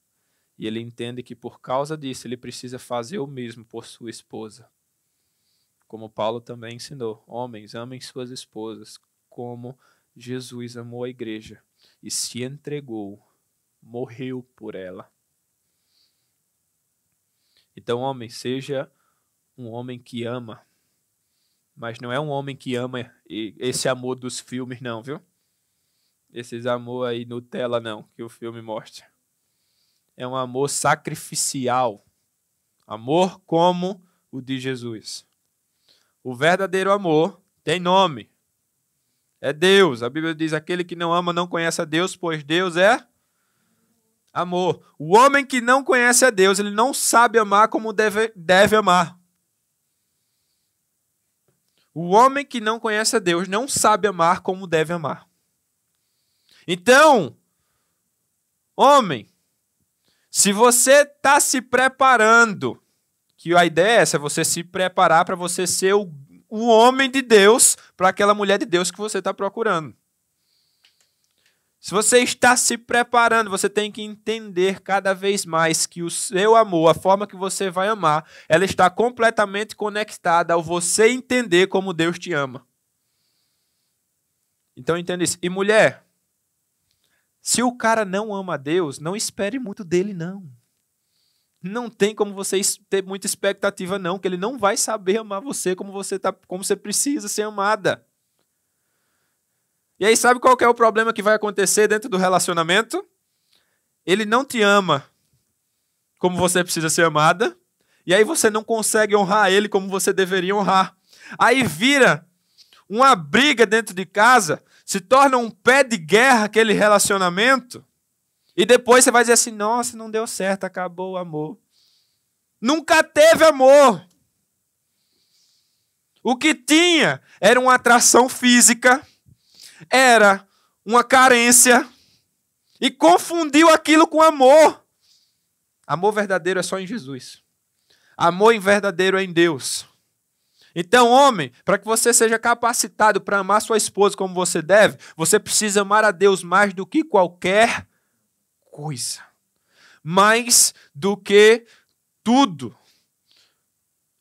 E ele entende que por causa disso ele precisa fazer o mesmo por sua esposa. Como Paulo também ensinou, homens, amem suas esposas como Jesus amou a igreja e se entregou, morreu por ela. Então, homem, seja um homem que ama, mas não é um homem que ama esse amor dos filmes não, viu? Esses amor aí Nutella não, que o filme mostra. É um amor sacrificial. Amor como o de Jesus. O verdadeiro amor tem nome. É Deus. A Bíblia diz, aquele que não ama não conhece a Deus, pois Deus é amor. O homem que não conhece a Deus, ele não sabe amar como deve amar. O homem que não conhece a Deus não sabe amar como deve amar. Então, homem, se você está se preparando, que a ideia é essa, é você se preparar para você ser o homem de Deus para aquela mulher de Deus que você está procurando. Se você está se preparando, você tem que entender cada vez mais que o seu amor, a forma que você vai amar, ela está completamente conectada ao você entender como Deus te ama. Então entenda isso. E mulher, se o cara não ama a Deus, não espere muito dele, não. Não tem como você ter muita expectativa, não, que ele não vai saber amar você como você precisa ser amada. E aí, sabe qual que é o problema que vai acontecer dentro do relacionamento? Ele não te ama como você precisa ser amada, e aí você não consegue honrar ele como você deveria honrar. Aí vira uma briga dentro de casa, se torna um pé de guerra aquele relacionamento, e depois você vai dizer assim, nossa, não deu certo, acabou o amor. Nunca teve amor. O que tinha era uma atração física, era uma carência, e confundiu aquilo com amor. Amor verdadeiro é só em Jesus. Amor verdadeiro é em Deus. Então, homem, para que você seja capacitado para amar sua esposa como você deve, você precisa amar a Deus mais do que qualquer coisa. Mais do que tudo.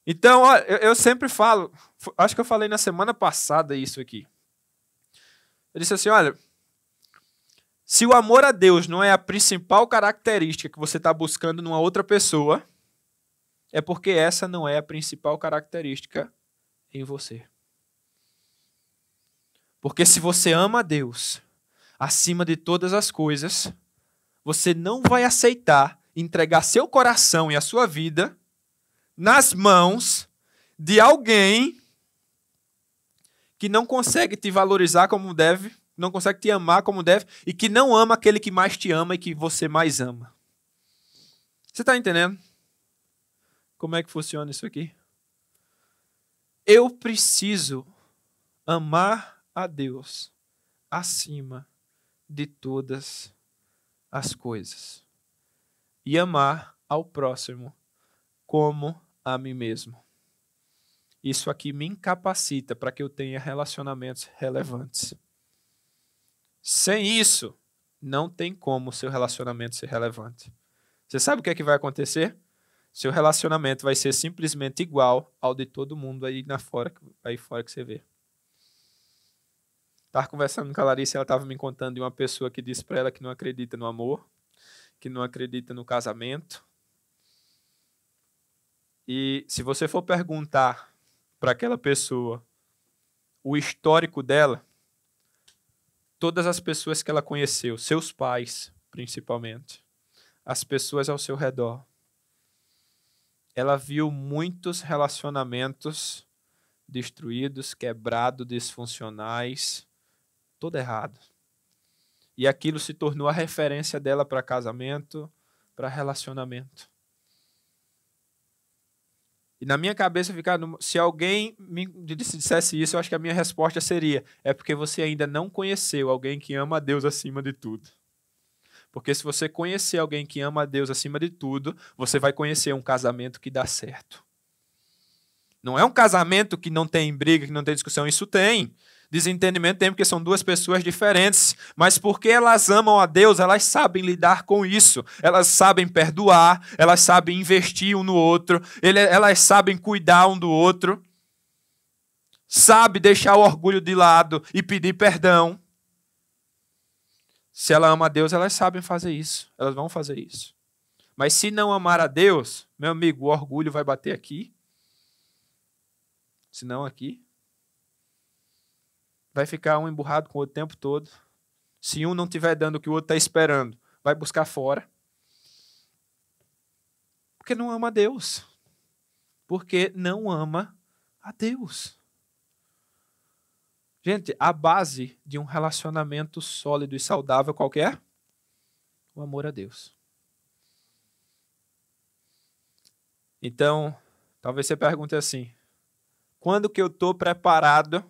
Então, ó, eu sempre falo, acho que eu falei na semana passada isso aqui. Eu disse assim, olha, se o amor a Deus não é a principal característica que você está buscando numa outra pessoa, é porque essa não é a principal característica em você. Porque se você ama a Deus acima de todas as coisas, você não vai aceitar entregar seu coração e a sua vida nas mãos de alguém que não consegue te valorizar como deve, não consegue te amar como deve, e que não ama aquele que mais te ama e que você mais ama. Você está entendendo? Como é que funciona isso aqui? Eu preciso amar a Deus acima de todas as coisas. E amar ao próximo como a mim mesmo. Isso aqui me incapacita para que eu tenha relacionamentos relevantes. Sem isso, não tem como o seu relacionamento ser relevante. Você sabe o que é que vai acontecer? Seu relacionamento vai ser simplesmente igual ao de todo mundo aí fora que você vê. Estava conversando com a Larissa e ela estava me contando de uma pessoa que disse para ela que não acredita no amor, que não acredita no casamento. E se você for perguntar para aquela pessoa o histórico dela, todas as pessoas que ela conheceu, seus pais principalmente, as pessoas ao seu redor, ela viu muitos relacionamentos destruídos, quebrados, disfuncionais, tudo errado. E aquilo se tornou a referência dela para casamento, para relacionamento. E na minha cabeça fica, se alguém me dissesse isso, eu acho que a minha resposta seria: é porque você ainda não conheceu alguém que ama a Deus acima de tudo. Porque se você conhecer alguém que ama a Deus acima de tudo, você vai conhecer um casamento que dá certo. Não é um casamento que não tem briga, que não tem discussão. Isso tem. Desentendimento tem, porque são duas pessoas diferentes. Mas porque elas amam a Deus, elas sabem lidar com isso. Elas sabem perdoar, elas sabem investir um no outro, elas sabem cuidar um do outro, sabe deixar o orgulho de lado e pedir perdão. Se ela ama a Deus, elas sabem fazer isso. Elas vão fazer isso. Mas se não amar a Deus, meu amigo, o orgulho vai bater aqui. Se não aqui. Vai ficar um emburrado com o outro o tempo todo. Se um não estiver dando o que o outro está esperando, vai buscar fora. Porque não ama a Deus. Porque não ama a Deus. Gente, a base de um relacionamento sólido e saudável qualquer? O amor a Deus. Então, talvez você pergunte assim: quando que eu estou preparado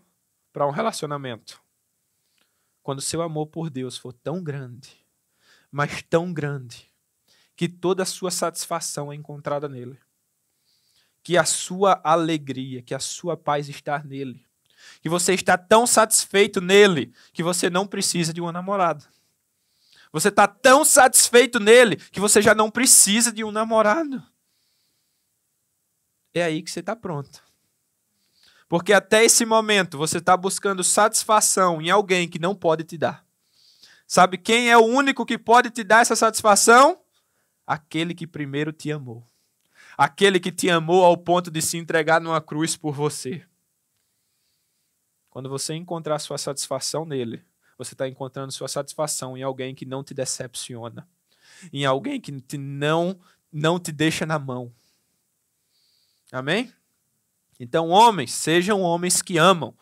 para um relacionamento? Quando o seu amor por Deus for tão grande, mas tão grande, que toda a sua satisfação é encontrada nele. Que a sua alegria, que a sua paz está nele. Que você está tão satisfeito nele que você não precisa de uma namorada. Você está tão satisfeito nele que você já não precisa de um namorado. É aí que você está pronto. Porque até esse momento você está buscando satisfação em alguém que não pode te dar. Sabe quem é o único que pode te dar essa satisfação? Aquele que primeiro te amou. Aquele que te amou ao ponto de se entregar numa cruz por você. Quando você encontrar sua satisfação nele, você está encontrando sua satisfação em alguém que não te decepciona. Em alguém que não te deixa na mão. Amém? Então, homens, sejam homens que amam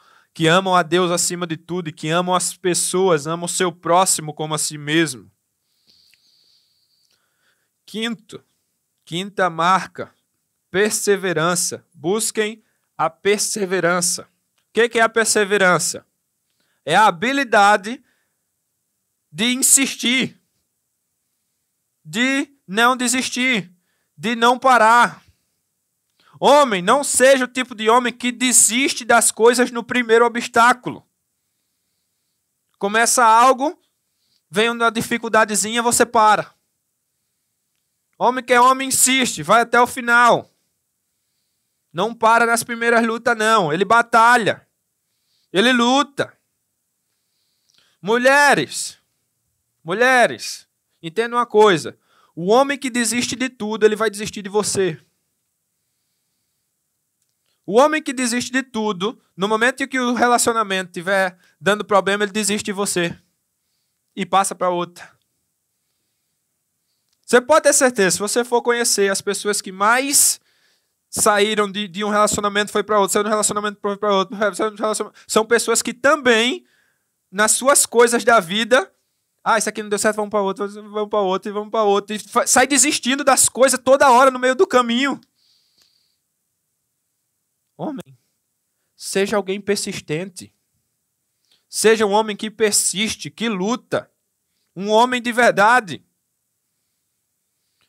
a Deus acima de tudo e que amam as pessoas, amam o seu próximo como a si mesmo. Quinta marca, perseverança. Busquem a perseverança. O que é a perseverança? É a habilidade de insistir, de não desistir, de não parar. Homem, não seja o tipo de homem que desiste das coisas no primeiro obstáculo. Começa algo, vem uma dificuldadezinha, você para. Homem que é homem insiste, vai até o final. Não para nas primeiras lutas, não. Ele batalha. Ele luta. Mulheres, entenda uma coisa. O homem que desiste de tudo, ele vai desistir de você. O homem que desiste de tudo, no momento em que o relacionamento estiver dando problema, ele desiste de você. E passa para outra. Você pode ter certeza, se você for conhecer as pessoas que mais saíram de um relacionamento foi para outro, saiu de um relacionamento foi para outro, são pessoas que também, nas suas coisas da vida, isso aqui não deu certo, vamos para outro, vamos para outro, e vamos para outro. E sai desistindo das coisas toda hora no meio do caminho. Homem, seja alguém persistente. Seja um homem que persiste, que luta. Um homem de verdade.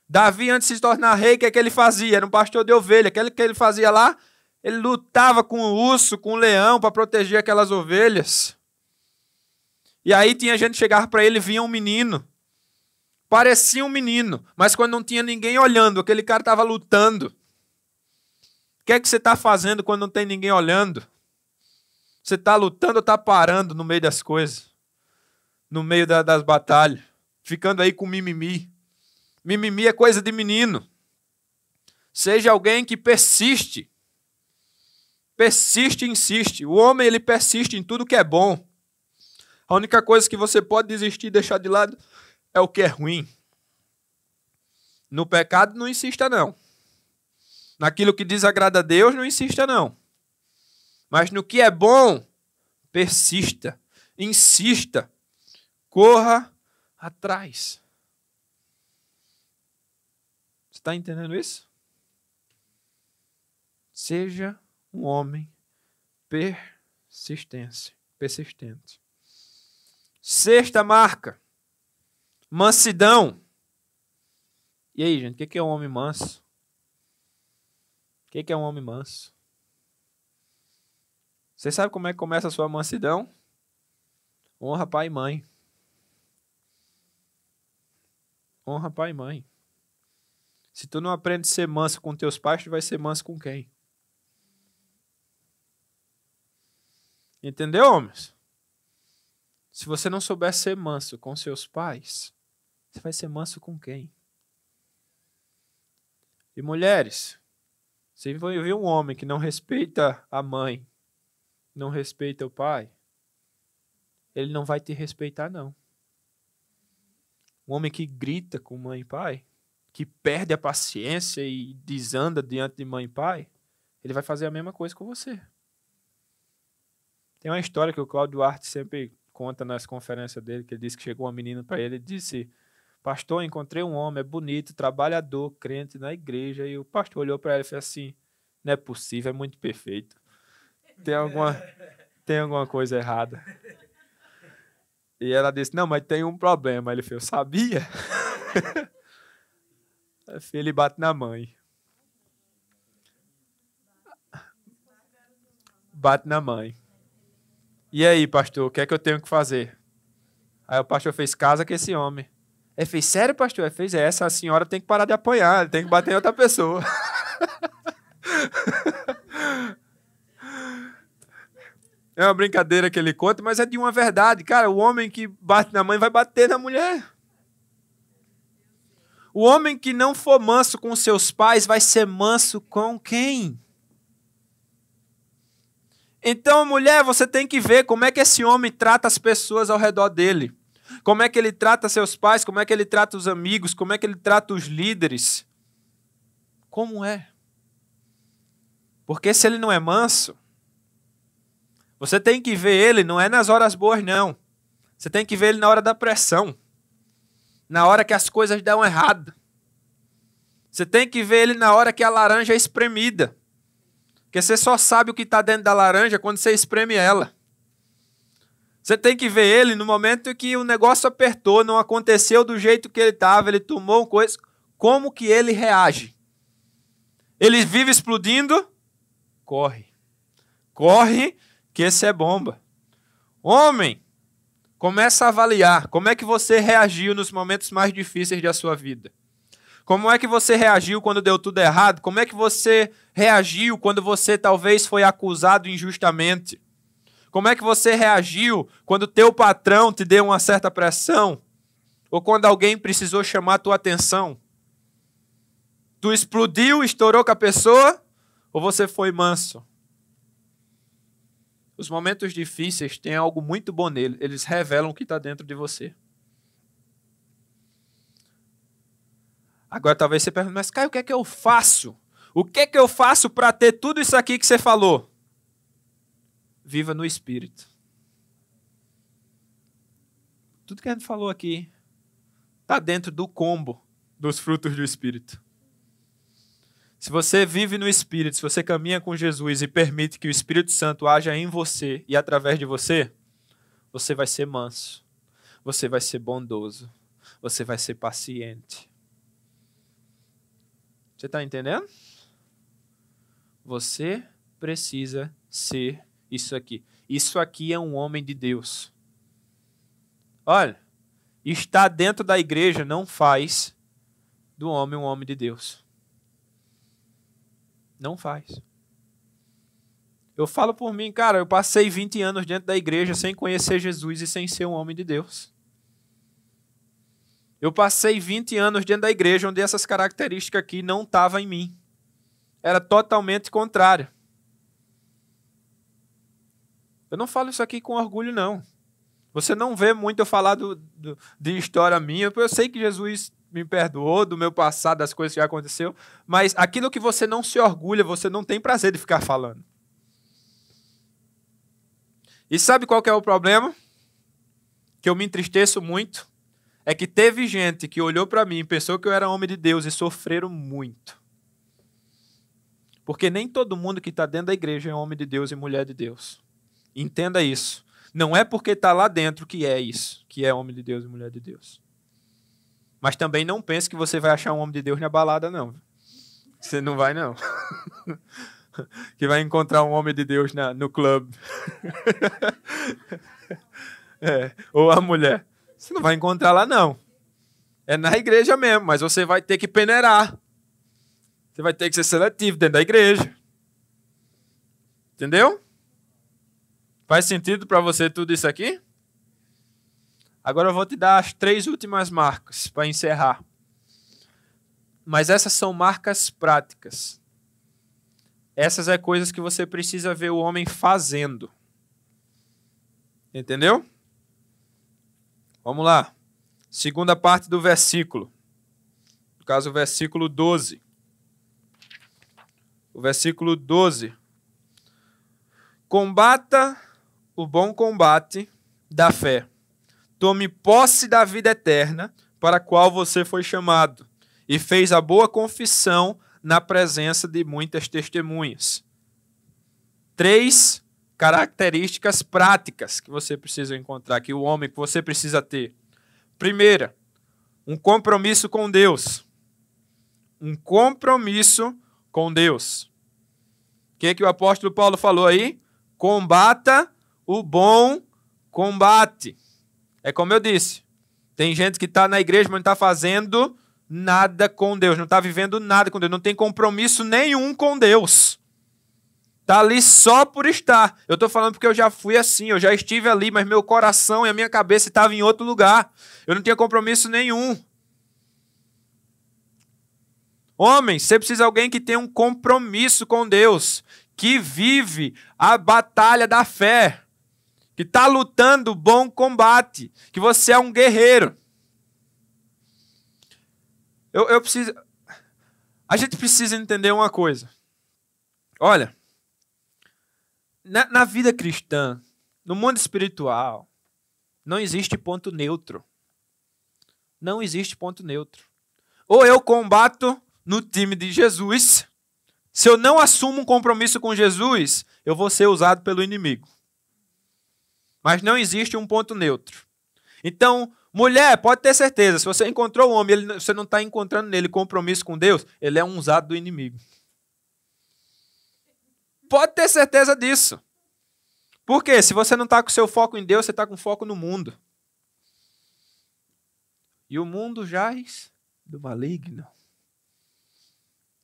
Davi, antes de se tornar rei, o que é que ele fazia? Era um pastor de ovelha. Aquele que ele fazia lá, ele lutava com o urso, com o leão, para proteger aquelas ovelhas. E aí tinha gente que chegava para ele e vinha um menino. Parecia um menino, mas quando não tinha ninguém olhando, aquele cara estava lutando. O que é que você está fazendo quando não tem ninguém olhando? Você está lutando ou está parando no meio das coisas? No meio das batalhas? Ficando aí com mimimi? Mimimi é coisa de menino. Seja alguém que persiste. Persiste e insiste. O homem, ele persiste em tudo que é bom. A única coisa que você pode desistir e deixar de lado é o que é ruim. No pecado, não insista, não. Naquilo que desagrada a Deus, não insista, não. Mas no que é bom, persista, insista, corra atrás. Você está entendendo isso? Seja um homem persistente. Sexta marca. Mansidão. E aí, gente, o que é um homem manso? O que é um homem manso? Você sabe como é que começa a sua mansidão? Honra pai e mãe. Honra pai e mãe. Se tu não aprende a ser manso com teus pais, tu vai ser manso com quem? Entendeu, homens? Se você não souber ser manso com seus pais, você vai ser manso com quem? E mulheres, se você ver um homem que não respeita a mãe, não respeita o pai, ele não vai te respeitar, não. Um homem que grita com mãe e pai, que perde a paciência e desanda diante de mãe e pai, ele vai fazer a mesma coisa com você. Tem uma história que o Cláudio Duarte sempre conta nas conferências dele, que ele disse que chegou uma menina para ele e disse: pastor, encontrei um homem, é bonito, trabalhador, crente na igreja. E o pastor olhou para ela e fez assim: não é possível, é muito perfeito. Tem alguma coisa errada. E ela disse: não, mas tem um problema. Ele fez: eu sabia? Ele bate na mãe. Bate na mãe. E aí, pastor, o que é que eu tenho que fazer? Aí o pastor fez: casa com esse homem. Ele fez: sério, pastor? Ele fez: essa senhora tem que parar de apanhar, ele tem que bater em outra pessoa. É uma brincadeira que ele conta, mas é de uma verdade. Cara, o homem que bate na mãe vai bater na mulher. O homem que não for manso com seus pais vai ser manso com quem? Então, mulher, você tem que ver como é que esse homem trata as pessoas ao redor dele. Como é que ele trata seus pais, como é que ele trata os amigos, como é que ele trata os líderes. Como é? Porque se ele não é manso, você tem que ver ele, não é nas horas boas, não. Você tem que ver ele na hora da pressão. Na hora que as coisas dão errado. Você tem que ver ele na hora que a laranja é espremida. Porque você só sabe o que está dentro da laranja quando você espreme ela. Você tem que ver ele no momento que o negócio apertou, não aconteceu do jeito que ele estava, ele tomou coisa. Como que ele reage? Ele vive explodindo? Corre. Corre, que esse é bomba. Homem, começa a avaliar como é que você reagiu nos momentos mais difíceis da sua vida. Como é que você reagiu quando deu tudo errado? Como é que você reagiu quando você talvez foi acusado injustamente? Como é que você reagiu quando teu patrão te deu uma certa pressão? Ou quando alguém precisou chamar a tua atenção? Tu explodiu, estourou com a pessoa? Ou você foi manso? Os momentos difíceis têm algo muito bom nele. Eles revelam o que está dentro de você. Agora talvez você pergunte: mas Caio, o que é que eu faço? O que é que eu faço para ter tudo isso aqui que você falou? Viva no Espírito. Tudo que a gente falou aqui está dentro do combo dos frutos do Espírito. Se você vive no Espírito, se você caminha com Jesus e permite que o Espírito Santo haja em você e através de você, você vai ser manso, você vai ser bondoso, você vai ser paciente. Você está entendendo? Você precisa ser isso aqui. Isso aqui é um homem de Deus. Olha, estar dentro da igreja não faz do homem um homem de Deus. Não faz. Eu falo por mim, cara, eu passei 20 anos dentro da igreja sem conhecer Jesus e sem ser um homem de Deus. Eu passei 20 anos dentro da igreja onde essas características aqui não estavam em mim. Era totalmente contrário. Eu não falo isso aqui com orgulho, não. Você não vê muito eu falar de história minha, porque eu sei que Jesus me perdoou do meu passado, das coisas que já aconteceu, mas aquilo que você não se orgulha, você não tem prazer de ficar falando. E sabe qual que é o problema? Que eu me entristeço muito. É que teve gente que olhou para mim e pensou que eu era homem de Deus e sofreram muito. Porque nem todo mundo que está dentro da igreja é homem de Deus e mulher de Deus. Entenda isso. Não é porque está lá dentro que é isso, que é homem de Deus e mulher de Deus. Mas também não pense que você vai achar um homem de Deus na balada, não. Você não vai, não. Que vai encontrar um homem de Deus no clube. Ou a mulher. Você não vai encontrar lá, não. É na igreja mesmo, mas você vai ter que peneirar. Você vai ter que ser seletivo dentro da igreja. Entendeu? Faz sentido para você tudo isso aqui? Agora eu vou te dar as 3 últimas marcas para encerrar. Mas essas são marcas práticas. Essas é coisas que você precisa ver o homem fazendo. Entendeu? Vamos lá. Segunda parte do versículo. No caso, o versículo 12. O versículo 12. Combata o bom combate da fé. Tome posse da vida eterna para a qual você foi chamado e fez a boa confissão na presença de muitas testemunhas. 3 características práticas que você precisa encontrar, que o homem que você precisa ter. Primeira, um compromisso com Deus. Um compromisso com Deus. O que o apóstolo Paulo falou aí? Combata o bom combate. É como eu disse, tem gente que está na igreja, mas não está fazendo nada com Deus, não está vivendo nada com Deus, não tem compromisso nenhum com Deus. Está ali só por estar. Eu estou falando porque eu já fui assim, eu já estive ali, mas meu coração e a minha cabeça estavam em outro lugar. Eu não tinha compromisso nenhum. Homem, você precisa de alguém que tenha um compromisso com Deus, que vive a batalha da fé, que está lutando o bom combate, que você é um guerreiro. Eu preciso... A gente precisa entender uma coisa. Olha, na vida cristã, no mundo espiritual, não existe ponto neutro. Não existe ponto neutro. Ou eu combato no time de Jesus. Se eu não assumo um compromisso com Jesus, eu vou ser usado pelo inimigo. Mas não existe um ponto neutro. Então, mulher, pode ter certeza, se você encontrou um homem, você não está encontrando nele compromisso com Deus, ele é um usado do inimigo. Pode ter certeza disso. Por quê? Se você não está com seu foco em Deus, você está com foco no mundo. E o mundo jaz do maligno.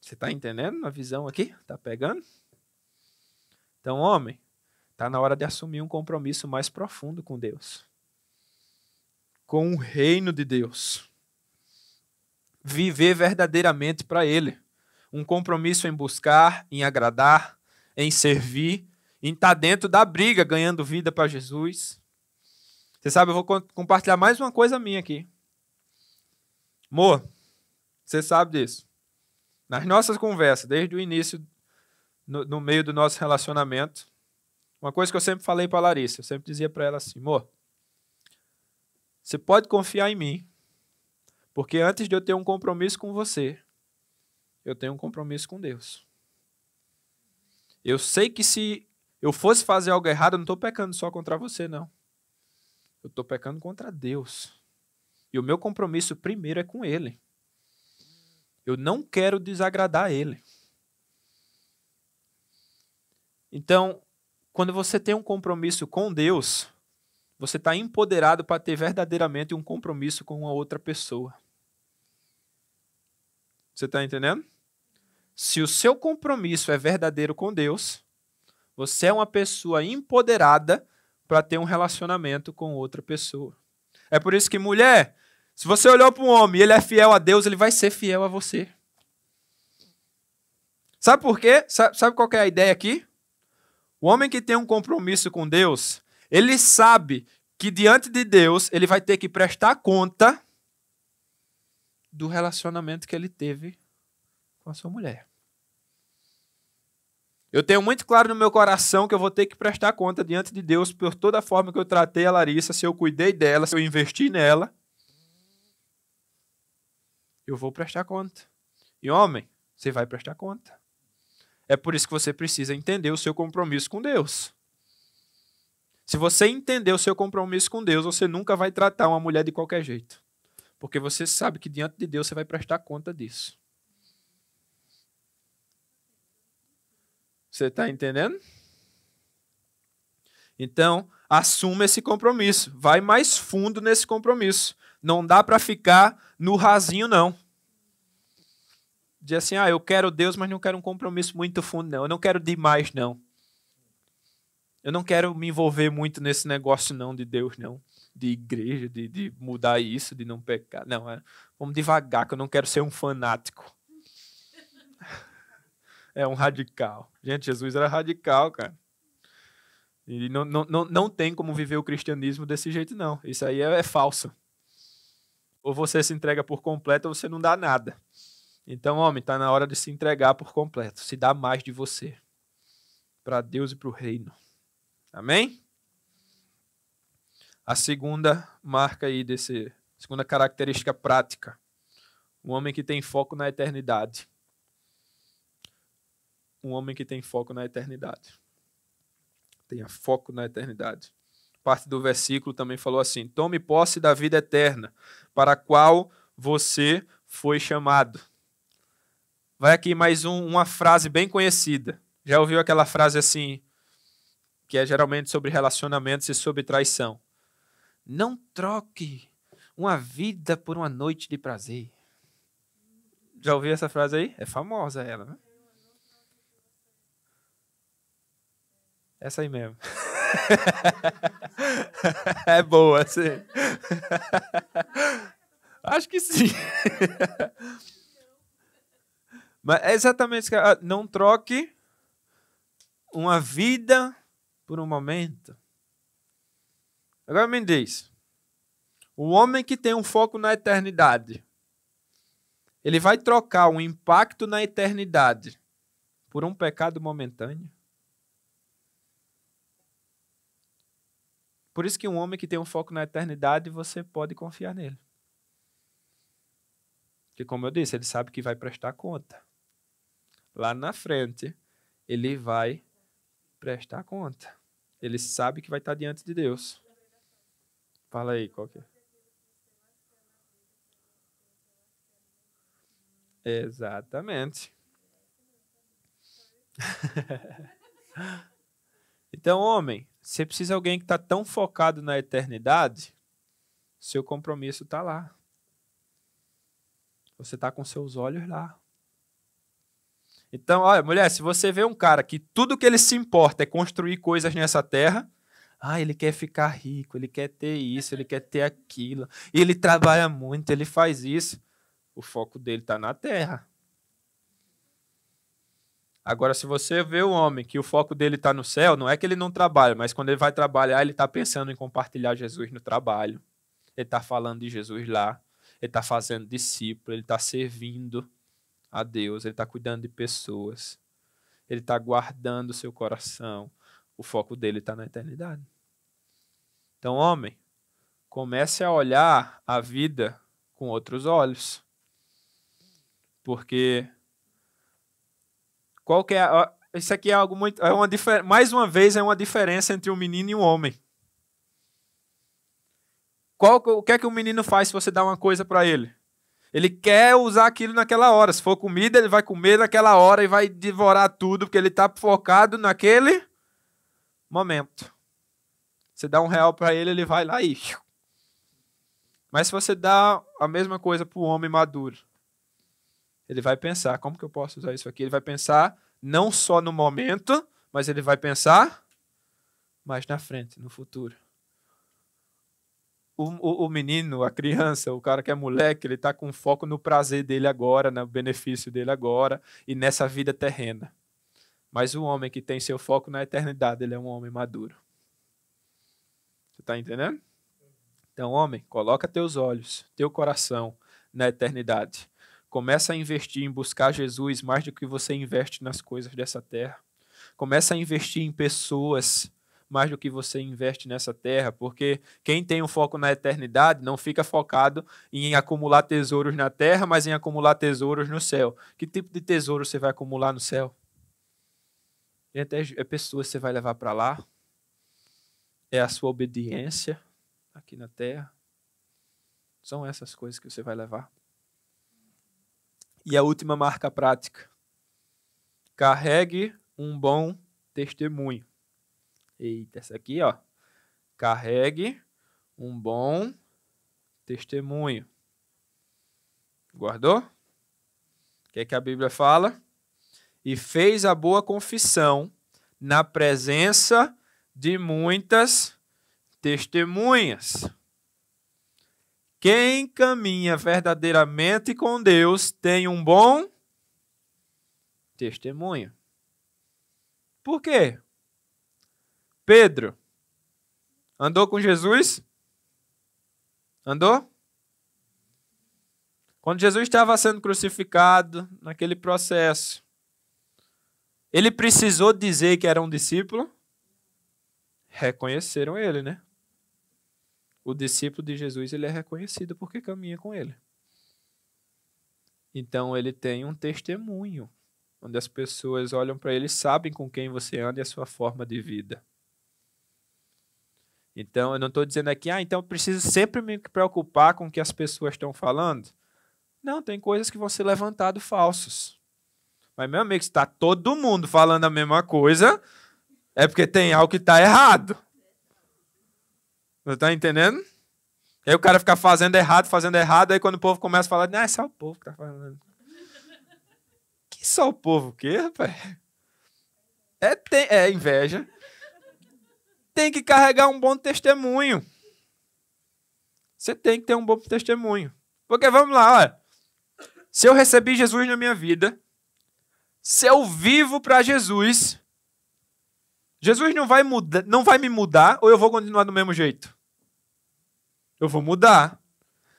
Você está entendendo a visão aqui? Está pegando? Então, homem, está na hora de assumir um compromisso mais profundo com Deus. Com o reino de Deus. Viver verdadeiramente para Ele. Um compromisso em buscar, em agradar, em servir, em estar dentro da briga, ganhando vida para Jesus. Você sabe, eu vou compartilhar mais uma coisa minha aqui. Amor, você sabe disso. Nas nossas conversas, desde o início, no meio do nosso relacionamento, uma coisa que eu sempre falei para a Larissa, eu sempre dizia para ela assim, amor, você pode confiar em mim, porque antes de eu ter um compromisso com você, eu tenho um compromisso com Deus. Eu sei que se eu fosse fazer algo errado, eu não estou pecando só contra você, não. Eu estou pecando contra Deus. E o meu compromisso primeiro é com Ele. Eu não quero desagradar Ele. Então, quando você tem um compromisso com Deus, você está empoderado para ter verdadeiramente um compromisso com uma outra pessoa. Você está entendendo? Se o seu compromisso é verdadeiro com Deus, você é uma pessoa empoderada para ter um relacionamento com outra pessoa. É por isso que, mulher, se você olhou para um homem e ele é fiel a Deus, ele vai ser fiel a você. Sabe por quê? Sabe qual que é a ideia aqui? O homem que tem um compromisso com Deus, ele sabe que diante de Deus ele vai ter que prestar conta do relacionamento que ele teve com a sua mulher. Eu tenho muito claro no meu coração que eu vou ter que prestar conta diante de Deus por toda a forma que eu tratei a Larissa, se eu cuidei dela, se eu investi nela. Eu vou prestar conta. E homem, você vai prestar conta. É por isso que você precisa entender o seu compromisso com Deus. Se você entender o seu compromisso com Deus, você nunca vai tratar uma mulher de qualquer jeito. Porque você sabe que diante de Deus você vai prestar conta disso. Você está entendendo? Então, assuma esse compromisso. Vai mais fundo nesse compromisso. Não dá para ficar no rasinho, não. Dizer assim, eu quero Deus, mas não quero um compromisso muito fundo, não. Eu não quero demais, não. Eu não quero me envolver muito nesse negócio, não, de Deus, não. De igreja, de mudar isso, de não pecar. Não, vamos devagar, que eu não quero ser um fanático. É um radical. Gente, Jesus era radical, cara. E não tem como viver o cristianismo desse jeito, não. Isso aí é falso. Ou você se entrega por completo ou você não dá nada. Então, homem, está na hora de se entregar por completo. Se dá mais de você. Para Deus e para o reino. Amém? A segunda marca aí segunda característica prática. Um homem que tem foco na eternidade. Um homem que tem foco na eternidade. Tenha foco na eternidade. Parte do versículo também falou assim: tome posse da vida eterna, para a qual você foi chamado. Vai aqui mais uma frase bem conhecida. Já ouviu aquela frase assim, que é geralmente sobre relacionamentos e sobre traição? Não troque uma vida por uma noite de prazer. Já ouviu essa frase aí? É famosa ela, né? Essa aí mesmo. É boa, sim. Acho que sim. Mas é exatamente isso. Não troque uma vida por um momento. Agora me diz. O homem que tem um foco na eternidade, ele vai trocar um impacto na eternidade por um pecado momentâneo? Por isso que um homem que tem um foco na eternidade, você pode confiar nele. Porque, como eu disse, ele sabe que vai prestar conta. Lá na frente, ele vai prestar conta. Ele sabe que vai estar diante de Deus. Fala aí, qual que é? Exatamente. Então, homem, você precisa de alguém que está tão focado na eternidade, seu compromisso está lá. Você está com seus olhos lá. Então, olha, mulher, se você vê um cara que tudo que ele se importa é construir coisas nessa terra, ele quer ficar rico, ele quer ter isso, ele quer ter aquilo, e ele trabalha muito, ele faz isso, o foco dele está na terra. Agora, se você vê o homem que o foco dele está no céu, não é que ele não trabalha, mas quando ele vai trabalhar, ele está pensando em compartilhar Jesus no trabalho. Ele está falando de Jesus lá, ele está fazendo discípulo, ele está servindo a Deus, ele está cuidando de pessoas, ele está guardando o seu coração. O foco dele está na eternidade. Então, homem, comece a olhar a vida com outros olhos. Porque qual que é isso aqui é algo muito, mais uma vez é uma diferença entre um menino e um homem. O que é que o menino faz se você dá uma coisa para ele? Ele quer usar aquilo naquela hora. Se for comida, ele vai comer naquela hora e vai devorar tudo, porque ele está focado naquele momento. Você dá R$1 para ele, ele vai lá e... Mas se você dá a mesma coisa para o homem maduro, ele vai pensar, como que eu posso usar isso aqui? Ele vai pensar não só no momento, mas ele vai pensar mais na frente, no futuro. O menino, a criança, o cara que é moleque, ele está com foco no prazer dele agora, no benefício dele agora e nessa vida terrena. Mas o homem que tem seu foco na eternidade, ele é um homem maduro. Você está entendendo? Então, homem, coloca teus olhos, teu coração na eternidade. Começa a investir em buscar Jesus mais do que você investe nas coisas dessa terra. Começa a investir em pessoas mais do que você investe nessa terra, porque quem tem um foco na eternidade não fica focado em acumular tesouros na terra, mas em acumular tesouros no céu. Que tipo de tesouro você vai acumular no céu? É pessoas que você vai levar para lá. É a sua obediência aqui na terra. São essas coisas que você vai levar. E a última marca prática. Carregue um bom testemunho. Eita, essa aqui, ó. Carregue um bom testemunho. Guardou? O que é que a Bíblia fala? E fez a boa confissão na presença de muitas testemunhas. Quem caminha verdadeiramente com Deus tem um bom testemunho. Por quê? Pedro andou com Jesus? Andou? Quando Jesus estava sendo crucificado, naquele processo, ele precisou dizer que era um discípulo? Reconheceram ele, né? O discípulo de Jesus, ele é reconhecido porque caminha com ele. Então, ele tem um testemunho, onde as pessoas olham para ele e sabem com quem você anda e a sua forma de vida. Então, eu não estou dizendo aqui, então eu preciso sempre me preocupar com o que as pessoas estão falando. Não, tem coisas que vão ser levantadas falsos. Mas, meu amigo, se está todo mundo falando a mesma coisa, é porque tem algo que está errado. Você está entendendo? Aí o cara fica fazendo errado, aí quando o povo começa a falar, não, é só o povo que está falando. Que só o povo o quê, rapaz? É inveja. Tem que carregar um bom testemunho. Você tem que ter um bom testemunho. Porque vamos lá, olha. Se eu recebi Jesus na minha vida, se eu vivo para Jesus, Jesus não vai me mudar ou eu vou continuar do mesmo jeito? Eu vou mudar.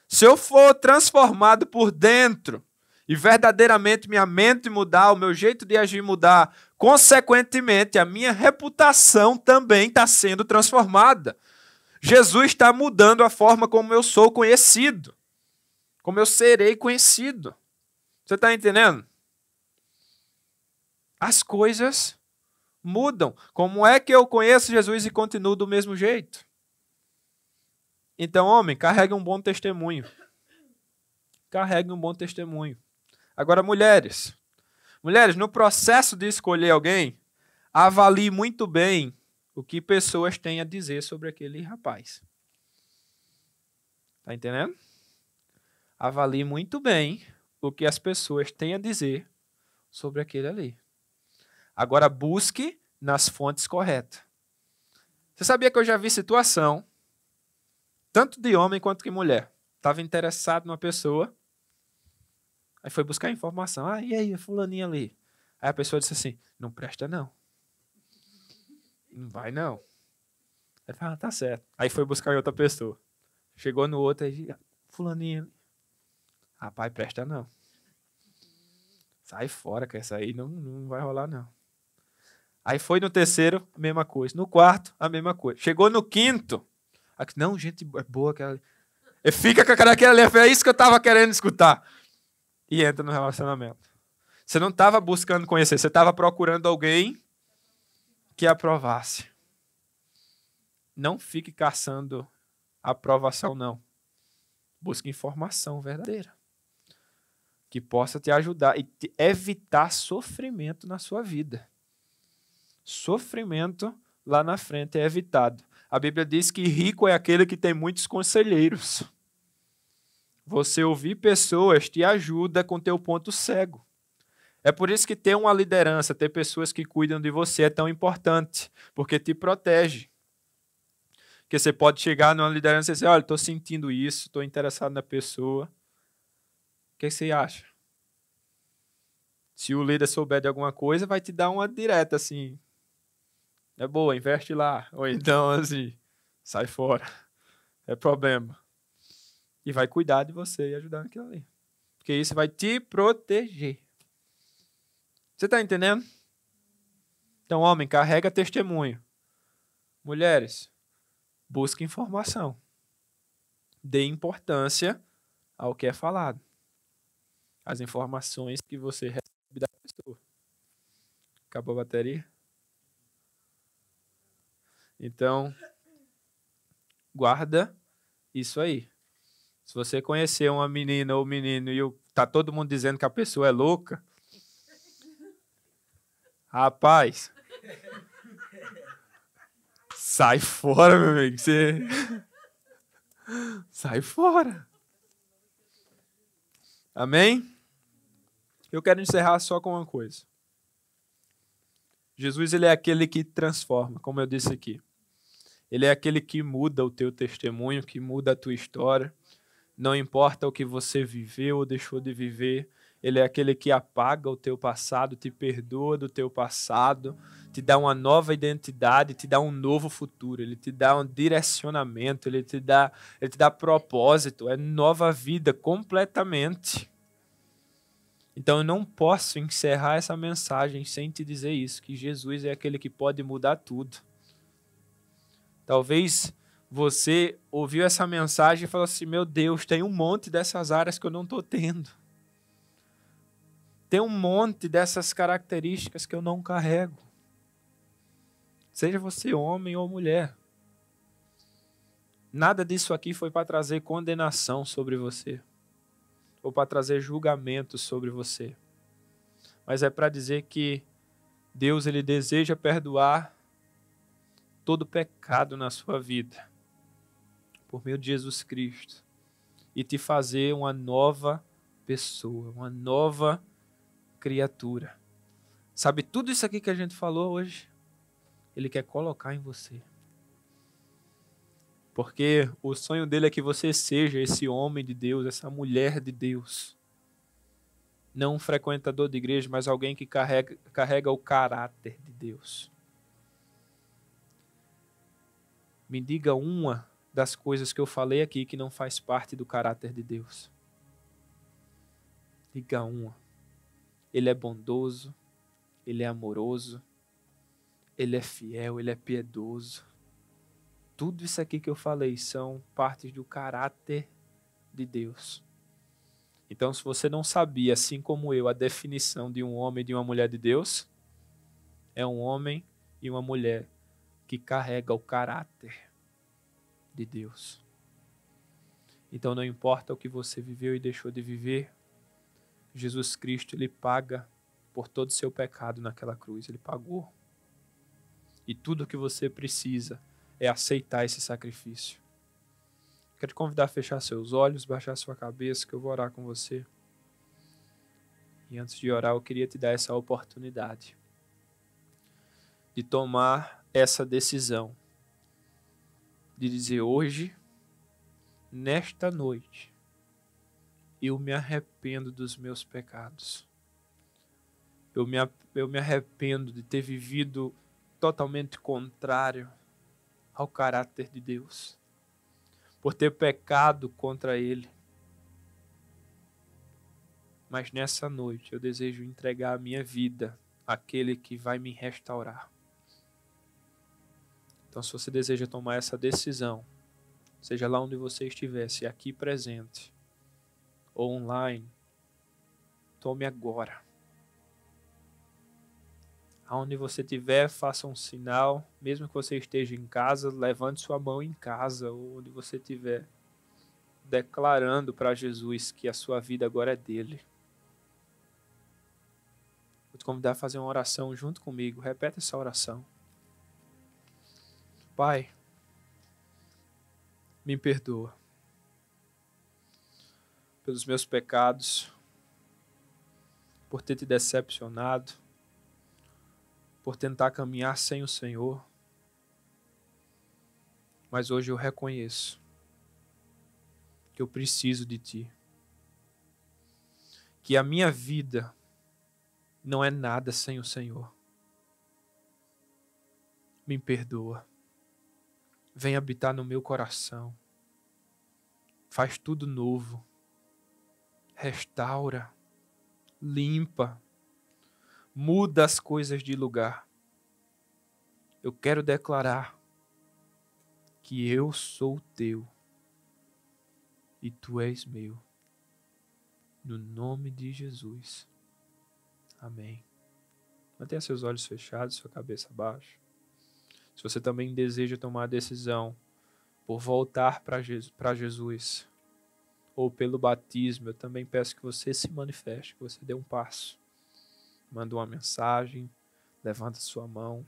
Se eu for transformado por dentro e verdadeiramente minha mente mudar, o meu jeito de agir mudar, consequentemente, a minha reputação também está sendo transformada. Jesus está mudando a forma como eu sou conhecido, como eu serei conhecido. Você está entendendo? As coisas mudam. Como é que eu conheço Jesus e continuo do mesmo jeito? Então, homem, carregue um bom testemunho. Carregue um bom testemunho. Agora, mulheres. Mulheres, no processo de escolher alguém, avalie muito bem o que pessoas têm a dizer sobre aquele rapaz. Está entendendo? Avalie muito bem o que as pessoas têm a dizer sobre aquele ali. Agora, busque nas fontes corretas. Você sabia que eu já vi situação, tanto de homem quanto de mulher, estava interessado numa pessoa, aí foi buscar informação. Ah, e aí, a fulaninha ali? Aí a pessoa disse assim, não presta não. Não vai não. Aí fala, tá certo. Aí foi buscar em outra pessoa. Chegou no outro, aí, fulaninha. Rapaz, presta não. Sai fora, que essa aí não vai rolar não. Aí foi no terceiro, a mesma coisa. No quarto, a mesma coisa. Chegou no quinto, aqui, não, gente é boa aquela. Fica com a cara daquela ali, é isso que eu estava querendo escutar. E entra no relacionamento. Você não estava buscando conhecer, você estava procurando alguém que aprovasse. Não fique caçando aprovação, não. Busque informação verdadeira. Que possa te ajudar e te evitar sofrimento na sua vida. Sofrimento lá na frente é evitado. A Bíblia diz que rico é aquele que tem muitos conselheiros. Você ouvir pessoas te ajuda com teu ponto cego. É por isso que ter uma liderança, ter pessoas que cuidam de você é tão importante, porque te protege. Porque você pode chegar numa liderança e dizer, olha, estou sentindo isso, estou interessado na pessoa. O que você acha? Se o líder souber de alguma coisa, vai te dar uma direta assim. É boa, investe lá. Ou então, assim, sai fora. É problema. E vai cuidar de você e ajudar naquilo ali. Porque isso vai te proteger. Você está entendendo? Então, homem, carrega testemunho. Mulheres, busque informação. Dê importância ao que é falado. As informações que você recebe da pessoa. Acabou a bateria? Então, guarda isso aí. Se você conhecer uma menina ou menino e tá todo mundo dizendo que a pessoa é louca, rapaz, sai fora, meu amigo. Você... sai fora. Amém? Eu quero encerrar só com uma coisa. Jesus, ele é aquele que transforma, como eu disse aqui. Ele é aquele que muda o teu testemunho, que muda a tua história. Não importa o que você viveu ou deixou de viver, ele é aquele que apaga o teu passado, te perdoa do teu passado, te dá uma nova identidade, te dá um novo futuro, ele te dá um direcionamento, ele te dá propósito, é nova vida completamente. Então eu não posso encerrar essa mensagem sem te dizer isso, que Jesus é aquele que pode mudar tudo. Talvez você ouviu essa mensagem e falou assim, meu Deus, tem um monte dessas áreas que eu não estou tendo. Tem um monte dessas características que eu não carrego. Seja você homem ou mulher. Nada disso aqui foi para trazer condenação sobre você, ou para trazer julgamento sobre você. Mas é para dizer que Deus, ele deseja perdoar todo pecado na sua vida, por meio de Jesus Cristo, e te fazer uma nova pessoa, uma nova criatura. Sabe, tudo isso aqui que a gente falou hoje, ele quer colocar em você. Porque o sonho dele é que você seja esse homem de Deus, essa mulher de Deus. Não um frequentador de igreja, mas alguém que carrega o caráter de Deus. Me diga uma das coisas que eu falei aqui que não faz parte do caráter de Deus. Diga uma. Ele é bondoso, ele é amoroso, ele é fiel, ele é piedoso. Tudo isso aqui que eu falei são partes do caráter de Deus. Então, se você não sabia, assim como eu, a definição de um homem e de uma mulher de Deus, é um homem e uma mulher que carrega o caráter de Deus. Então, não importa o que você viveu e deixou de viver, Jesus Cristo, ele paga por todo o seu pecado naquela cruz. Ele pagou. E tudo o que você precisa é aceitar esse sacrifício. Quero te convidar a fechar seus olhos, baixar sua cabeça, que eu vou orar com você. E antes de orar, eu queria te dar essa oportunidade de tomar essa decisão, de dizer hoje, nesta noite, eu me arrependo dos meus pecados. Eu me arrependo de ter vivido totalmente contrário ao caráter de Deus, por ter pecado contra Ele. Mas nessa noite eu desejo entregar a minha vida àquele que vai me restaurar. Então, se você deseja tomar essa decisão, seja lá onde você estiver, se aqui presente ou online, tome agora. Aonde você estiver, faça um sinal, mesmo que você esteja em casa, levante sua mão em casa, ou onde você estiver, declarando para Jesus que a sua vida agora é dele. Vou te convidar a fazer uma oração junto comigo. Repete essa oração. Pai, me perdoa pelos meus pecados, por ter te decepcionado, por tentar caminhar sem o Senhor. Mas hoje eu reconheço que eu preciso de Ti. Que a minha vida não é nada sem o Senhor. Me perdoa. Vem habitar no meu coração. Faz tudo novo. Restaura. Limpa. Muda as coisas de lugar. Eu quero declarar que eu sou teu e tu és meu. No nome de Jesus. Amém. Mantenha seus olhos fechados, sua cabeça baixa. Se você também deseja tomar a decisão por voltar para Jesus, ou pelo batismo, eu também peço que você se manifeste, que você dê um passo. Manda uma mensagem, levanta sua mão.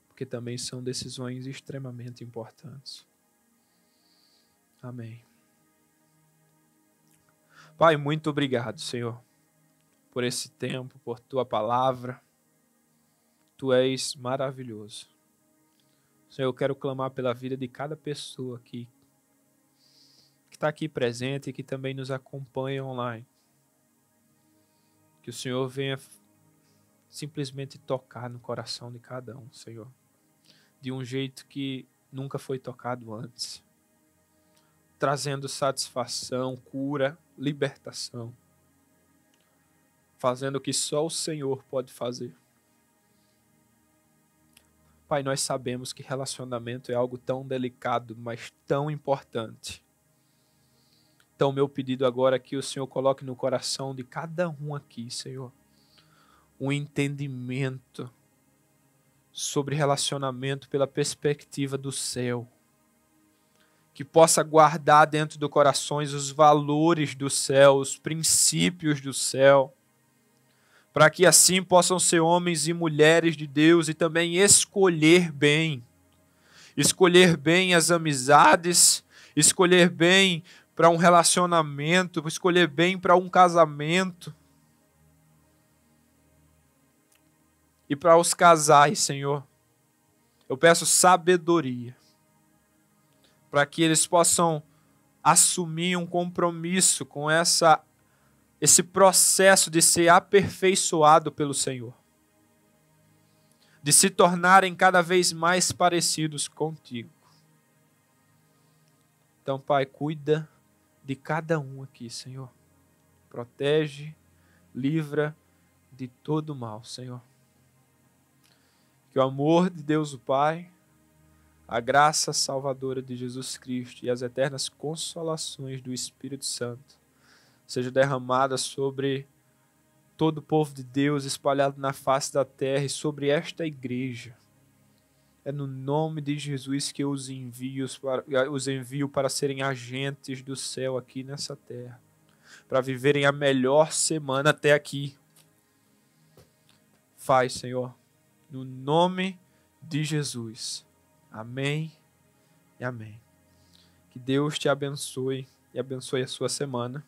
Porque também são decisões extremamente importantes. Amém. Pai, muito obrigado, Senhor, por esse tempo, por tua palavra. Tu és maravilhoso. Senhor, eu quero clamar pela vida de cada pessoa aqui, que está aqui presente e que também nos acompanha online. Que o Senhor venha simplesmente tocar no coração de cada um, Senhor, de um jeito que nunca foi tocado antes, trazendo satisfação, cura, libertação, fazendo o que só o Senhor pode fazer. Pai, nós sabemos que relacionamento é algo tão delicado, mas tão importante. Então, meu pedido agora é que o Senhor coloque no coração de cada um aqui, Senhor, um entendimento sobre relacionamento pela perspectiva do céu. Que possa guardar dentro do coração os valores do céu, os princípios do céu, para que assim possam ser homens e mulheres de Deus e também escolher bem as amizades, escolher bem para um relacionamento, escolher bem para um casamento. E para os casais, Senhor, eu peço sabedoria, para que eles possam assumir um compromisso com esse processo de ser aperfeiçoado pelo Senhor, de se tornarem cada vez mais parecidos contigo. Então, Pai, cuida de cada um aqui, Senhor. Protege, livra de todo mal, Senhor. Que o amor de Deus o Pai, a graça salvadora de Jesus Cristo e as eternas consolações do Espírito Santo seja derramada sobre todo o povo de Deus espalhado na face da terra e sobre esta igreja. É no nome de Jesus que eu os envio para serem agentes do céu aqui nessa terra, para viverem a melhor semana até aqui. Faz, Senhor, no nome de Jesus. Amém e amém. Que Deus te abençoe e abençoe a sua semana.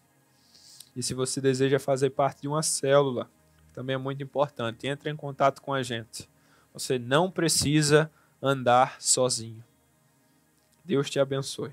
E se você deseja fazer parte de uma célula, também é muito importante, entre em contato com a gente. Você não precisa andar sozinho. Deus te abençoe.